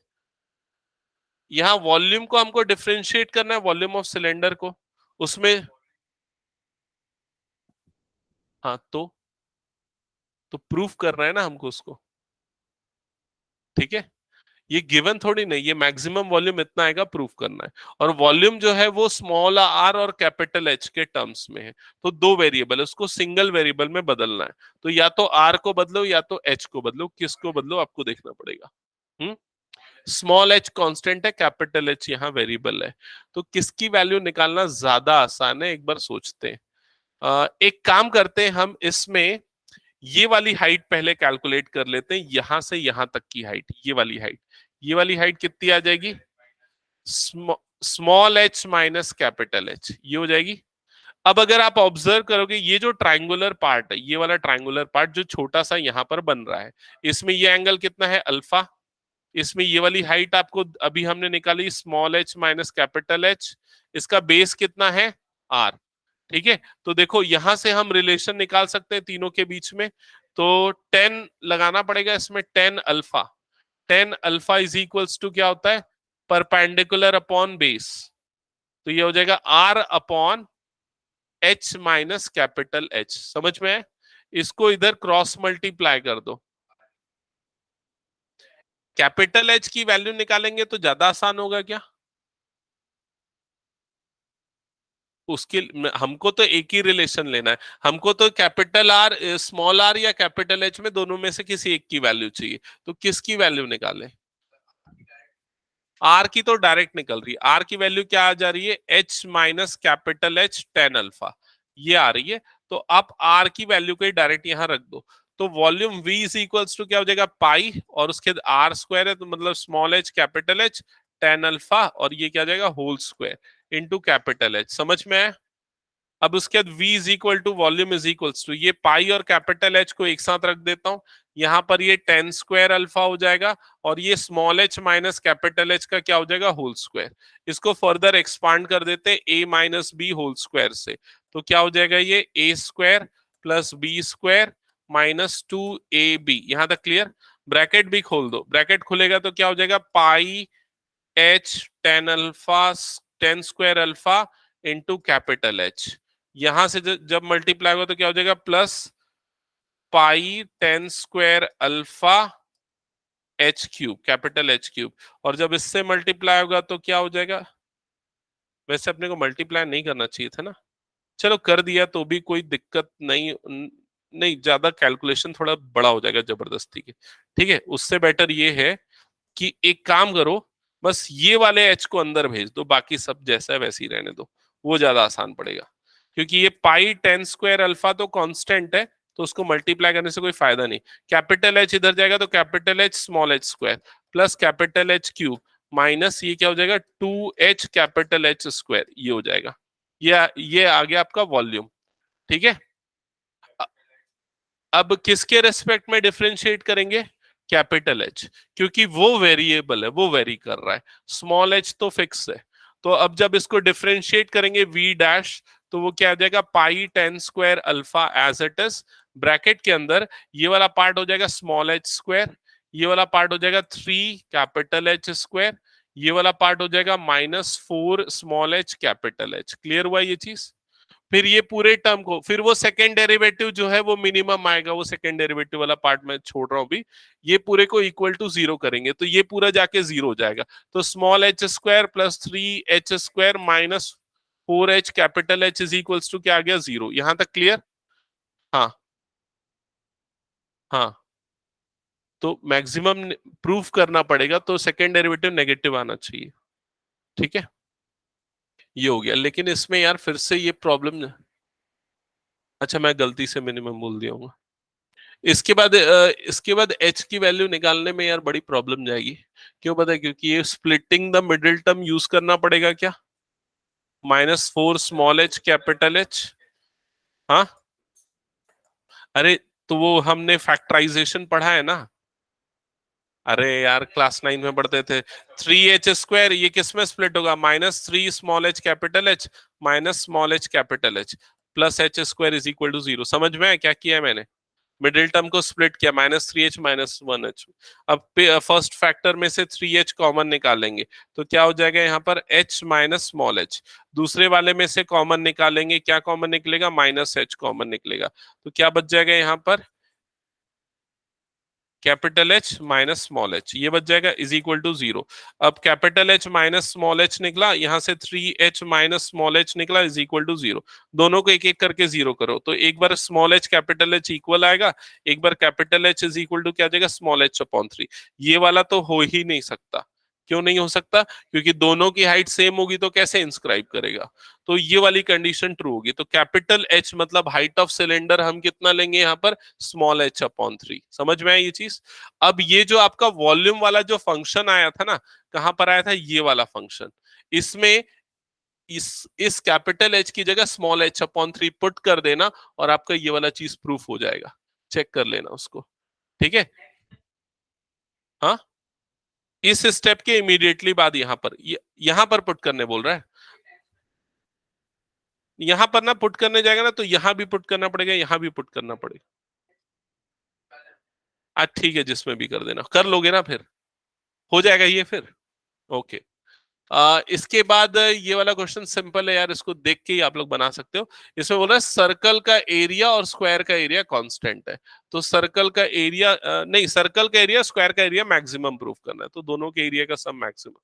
यहां वॉल्यूम को हमको डिफरेंशिएट करना है, वॉल्यूम ऑफ सिलेंडर को, उसमें हाँ तो प्रूफ करना है ना हमको उसको, ठीक है। ये गिवन थोड़ी नहीं, ये मैक्सिमम वॉल्यूम इतना आएगा, प्रूफ करना है। और वॉल्यूम जो है वो स्मॉल आर और कैपिटल एच के टर्म्स में है, तो दो वेरिएबल, उसको सिंगल वेरिएबल में बदलना है। तो या तो आर को बदलो या तो एच को बदलो, किसको बदलो आपको देखना पड़ेगा। स्मॉल एच कांस्टेंट है, कैपिटल एच यहाँ वेरिएबल है, तो किसकी वैल्यू निकालना ज्यादा आसान है, एक बार सोचते हैं। एक काम करते हैं हम, इसमें ये वाली हाइट पहले कैलकुलेट कर लेते हैं, यहां से यहां तक की हाइट, ये वाली हाइट कितनी आ जाएगी, small H minus capital H, ये हो जाएगी। अब अगर आप ऑब्जर्व करोगे ये जो ट्राइंगुलर पार्ट है, ये वाला ट्राइंगुलर पार्ट जो छोटा सा यहां पर बन रहा है, इसमें ये एंगल कितना है, अल्फा। इसमें ये वाली हाइट आपको अभी हमने निकाली small H minus capital H, इसका बेस कितना है, आर, ठीक है। तो देखो यहां से हम रिलेशन निकाल सकते हैं तीनों के बीच में, तो 10 लगाना पड़ेगा इसमें, 10 alpha, 10 alpha is equals to क्या होता है, परपेंडिकुलर अपॉन बेस, तो ये हो जाएगा R upon H minus capital H, समझ में है। इसको इधर क्रॉस मल्टीप्लाई कर दो, कैपिटल एच की वैल्यू निकालेंगे तो ज्यादा आसान होगा क्या, उसके हमको तो एक ही रिलेशन लेना है, हमको तो कैपिटल आर स्मॉल आर या कैपिटल एच में दोनों में से किसी एक की वैल्यू चाहिए, तो किसकी वैल्यू निकालें, आर की तो डायरेक्ट निकल रही है, आर की वैल्यू क्या आ जा रही है, H minus capital H 10 alpha, ये आ रही है। तो आप आर की वैल्यू को डायरेक्ट यहां रख दो, तो volume v is equals to क्या हो जाएगा, पाई, और उसके आर स्क्वायर है तो मतलब small H capital H 10 alpha, और ये क्या जाएगा whole square into capital H, समझ में है। अब उसके बाद v is equal to volume is equals to, ये पाई और कैपिटल एच को एक साथ रख देता हूं, यहां पर ये 10 स्क्वायर अल्फा हो जाएगा, और ये small H minus capital H का क्या हो जाएगा, होल स्क्वायर। इसको फर्दर एक्सपांड कर देते हैं a minus B whole square से, तो क्या हो जाएगा, ये a square plus B square minus 2ab, यहां तक क्लियर। ब्रैकेट भी खोल दो, ब्रैकेट खुलेगा तो क्या हो जाएगा, pi H 10 alpha 10 square alpha into capital H. यहां से जब मल्टीप्लाई होगा तो क्या हो जाएगा, plus pi 10 square alpha H cube, capital H cube. और जब इससे मल्टीप्लाई होगा तो क्या हो जाएगा, वैसे अपने को मल्टीप्लाई नहीं करना चाहिए था ना, चलो कर दिया तो भी कोई दिक्कत नहीं। नहीं, ज्यादा कैलकुलेशन थोड़ा बड़ा हो जाएगा जबरदस्ती के। ठीक है, उससे बेटर ये है कि एक काम करो, बस ये वाले एच को अंदर भेज दो, बाकी सब जैसा है वैसे ही रहने दो, वो ज्यादा आसान पड़ेगा। क्योंकि ये पाई 10 स्क्वायर अल्फा तो कांस्टेंट है, तो उसको मल्टीप्लाई करने से कोई फायदा नहीं। कैपिटल एच इधर जाएगा तो capital H small H square plus capital H cube minus ये क्या हो जाएगा, 2h कैपिटल एच स्क्वायर, ये हो जाएगा। ये आ गया आपका वॉल्यूम। ठीक है, अब किसके रेस्पेक्ट में डिफरेंशिएट करेंगे, कैपिटल एच, क्योंकि वो वेरिएबल है, वो वेरी कर रहा है, स्मॉल एच तो फिक्स है। तो अब जब इसको डिफरेंशिएट करेंगे वी डैश, तो वो क्या आ जाएगा, pi 10 square alpha as it is, bracket के अंदर ये वाला पार्ट हो जाएगा स्मॉल एच स्क्वायर, ये वाला पार्ट हो जाएगा 3 कैपिटल एच स्क्वायर, ये वाला पार्ट हो जाएगा -4 small H capital H. Clear हुआ ये चीज। फिर ये पूरे टर्म को, फिर वो सेकेंड डेरिवेटिव जो है वो मिनिमम आएगा, वो सेकेंड डेरिवेटिव वाला पार्ट मैं छोड़ रहा हूं भी, ये पूरे को इक्वल टू 0 करेंगे तो ये पूरा जाके 0 हो जाएगा। तो small H square plus 3h square minus 4h capital H is equals to क्या आ गया, 0। यहां तक क्लियर। हाँ हाँ, तो मैक्सिमम प्रूफ करना पड़ेगा तो सेकेंड डेरिवेटिव नेगेटिव आना चाहिए। ठीक है, ये हो गया। लेकिन इसमें यार फिर से ये प्रॉब्लम, अच्छा मैं गलती से मिनिमम बोल दिया हूँ। इसके बाद h की वैल्यू निकालने में यार बड़ी प्रॉब्लम जाएगी। क्यों पता है, क्योंकि ये splitting the middle term use करना पड़ेगा क्या, -4 स्मॉल एच कैपिटल एच। हाँ, अरे तो वो हमने फैक्टराइजेशन पढ़ा है ना। अरे यार क्लास 9 में पढ़ते थे। 3h स्क्वायर ये किस में स्प्लिट होगा, -3 small H capital H minus small H capital H plus H square is equal to 0। समझ में है क्या किया है मैंने, मिडिल टर्म को स्प्लिट किया, -3h -1h। अब फर्स्ट फैक्टर में से 3h कॉमन निकालेंगे तो क्या हो जाएगा यहाँ पर, h माइनस स्मॉल एच। दूसरे वाले में से कॉमन निकालेंगे, क्या कॉमन निकलेगा, -h कॉमन निकलेगा। तो क्या बच जाएगा यहाँ पर, capital H minus small H, ये बच जाएगा इज इक्वल टू 0। अब capital H minus small H निकला, यहां से 3h माइनस स्मॉल एच निकला इज इक्वल टू 0। दोनों को एक एक करके 0 करो तो एक बार small H capital H equal आएगा, एक बार capital H is equal to क्या आ जाएगा, स्मॉल एच अपॉन 3। ये वाला तो हो ही नहीं सकता। क्यों नहीं हो सकता, क्योंकि दोनों की हाइट सेम होगी तो कैसे इंस्क्राइब करेगा। तो ये वाली कंडीशन ट्रू होगी। तो कैपिटल एच मतलब हाइट ऑफ सिलेंडर हम कितना लेंगे यहाँ पर, स्मॉल एच अपॉन 3। समझ में आया ये चीज। अब ये जो आपका वॉल्यूम वाला जो फंक्शन आया था ना, कहां पर आया था, ये वाला फंक्शन, इसमें इस कैपिटल एच की जगह स्मॉल एच अपॉन 3 पुट कर देना और आपका ये वाला चीज प्रूफ हो जाएगा। चेक कर लेना उसको। ठीक है, हाँ, इस स्टेप के इमीडिएटली बाद यहां पर पुट करने बोल रहा है। यहां पर ना पुट करने जाएगा ना तो यहां भी पुट करना पड़ेगा, यहां भी पुट करना पड़ेगा। ठीक है, जिसमें भी कर देना, कर लोगे ना फिर हो जाएगा ये फिर। ओके। इसके बाद ये वाला क्वेश्चन सिंपल है यार, इसको देख के ही आप लोग बना सकते हो। इसमें बोल रहा है सर्कल का एरिया और स्क्वायर का एरिया कांस्टेंट है। तो सर्कल का एरिया नहीं, सर्कल का एरिया स्क्वायर का एरिया मैक्सिमम प्रूफ करना है, तो दोनों के एरिया का सम मैक्सिमम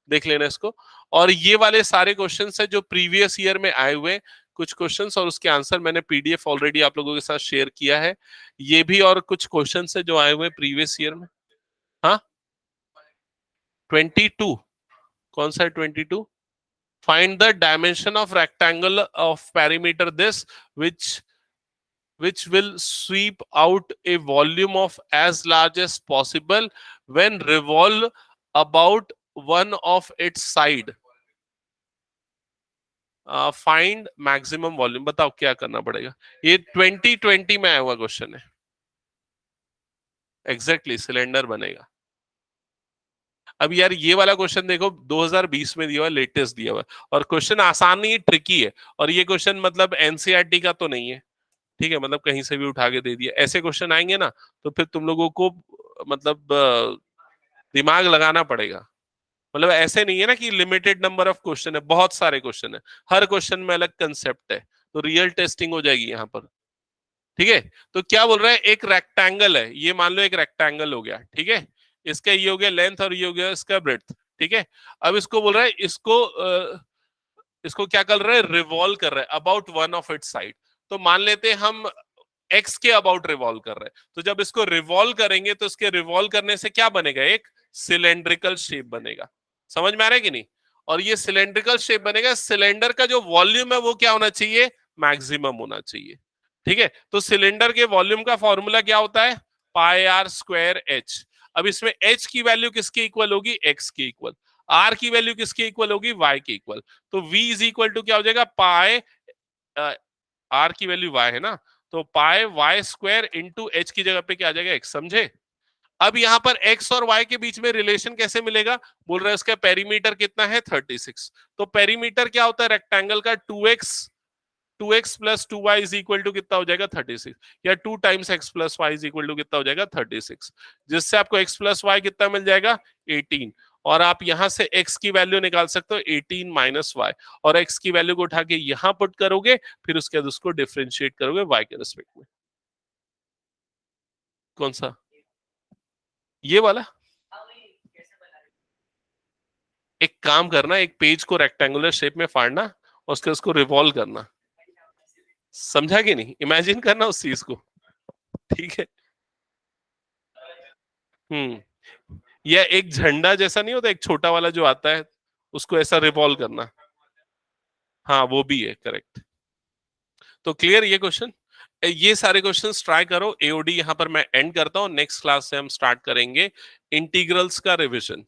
देख लेना इसको। और ये वाले सारे क्वेश्चन है जो प्रीवियस ईयर में आए हुए कुछ क्वेश्चंस, और उसके आंसर मैंने पीडीएफ ऑलरेडी आप लोगों के साथ शेयर किया है। ये भी और कुछ क्वेश्चंस है जो आए हुए प्रीवियस ईयर में। हाँ, 22, कौन सा है 22, find the dimension of rectangle of perimeter this which will sweep out a volume of as large as possible when revolve about one of its side। Find maximum volume, बताओ क्या करना पड़ेगा। ये 2020 में आया हुआ क्वेश्चन है। एग्जैक्टली सिलेंडर बनेगा। अब यार ये वाला क्वेश्चन देखो 2020 में दिया हुआ, लेटेस्ट दिया हुआ, और क्वेश्चन आसान नहीं, ट्रिकी है। और ये क्वेश्चन मतलब एनसीईआरटी का तो नहीं है, ठीक है, मतलब कहीं से भी उठा के दे दिया। ऐसे क्वेश्चन आएंगे ना तो फिर तुम लोगों को मतलब दिमाग लगाना पड़ेगा। मतलब ऐसे नहीं है ना कि लिमिटेड नंबर ऑफ क्वेश्चन है, बहुत सारे क्वेश्चन है, हर क्वेश्चन में अलग कंसेप्ट है, तो रियल टेस्टिंग हो जाएगी यहाँ पर। ठीक है, तो क्या बोल रहा है, एक रेक्टेंगल है, ये मान लो एक रेक्टेंगल हो गया, ठीक है, इसका ये हो गया लेंथ और ये हो गया इसका ब्रेड्थ, ठीक है। अब इसको बोल रहा है, इसको क्या कर रहा है, रिवॉल्व कर रहा है about one of its side. तो मान लेते हैं हम एक्स के अबाउट रिवॉल्व कर रहे हैं, तो जब इसको रिवॉल्व करेंगे तो इसके रिवॉल्व करने से क्या बनेगा, एक सिलेंड्रिकल शेप बनेगा। समझ में आ रहा है कि नहीं? और ये सिलेंड्रिकल शेप बनेगा, सिलेंडर का जो वॉल्यूम है वो क्या होना चाहिए, मैक्सिमम होना चाहिए। ठीक है, तो सिलेंडर के वॉल्यूम का फॉर्मूला क्या होता है, पाई आर स्क्वायर एच। अब इसमें एच की वैल्यू किसके इक्वल होगी, एक्स की इक्वल। आर की वैल्यू किसके इक्वल होगी, वाई के इक्वल। तो v इज इक्वल टू क्या हो जाएगा, पाई, आर की वैल्यू y है ना, तो पाई वाई स्क्वायर इंटू एच की जगह पे क्या आ जाएगा, x। समझे? अब यहाँ पर x और y के बीच में रिलेशन कैसे मिलेगा, बोल रहे हैं उसका पेरीमीटर कितना है, 36। तो पेरीमीटर क्या होता है रेक्टेंगल का, 2x plus 2y is equal to कितना हो जाएगा, 36, या 2 times x plus Y is equal to कितना हो जाएगा, 36, जिससे आपको x प्लस वाई कितना मिल जाएगा, 18। और आप यहां से x की वैल्यू निकाल सकते हो 18 माइनस वाई, और x की वैल्यू को उठा के यहां पुट करोगे, फिर उसके बाद उसको डिफरेंशिएट करोगे y के रिस्पेक्ट में। कौन सा, ये वाला? एक काम करना, एक पेज को रेक्टेंगुलर शेप में फाड़ना और उसको रिवॉल्व करना। समझा कि नहीं, इमेजिन करना उस चीज को। ठीक है, या एक झंडा जैसा नहीं होता, एक छोटा वाला जो आता है, उसको ऐसा रिवॉल्व करना। हाँ वो भी है, करेक्ट। तो क्लियर ये क्वेश्चन, ये सारे क्वेश्चंस ट्राई करो। एओडी यहां पर मैं एंड करता हूं, नेक्स्ट क्लास से हम स्टार्ट करेंगे इंटीग्रल्स का रिवीजन।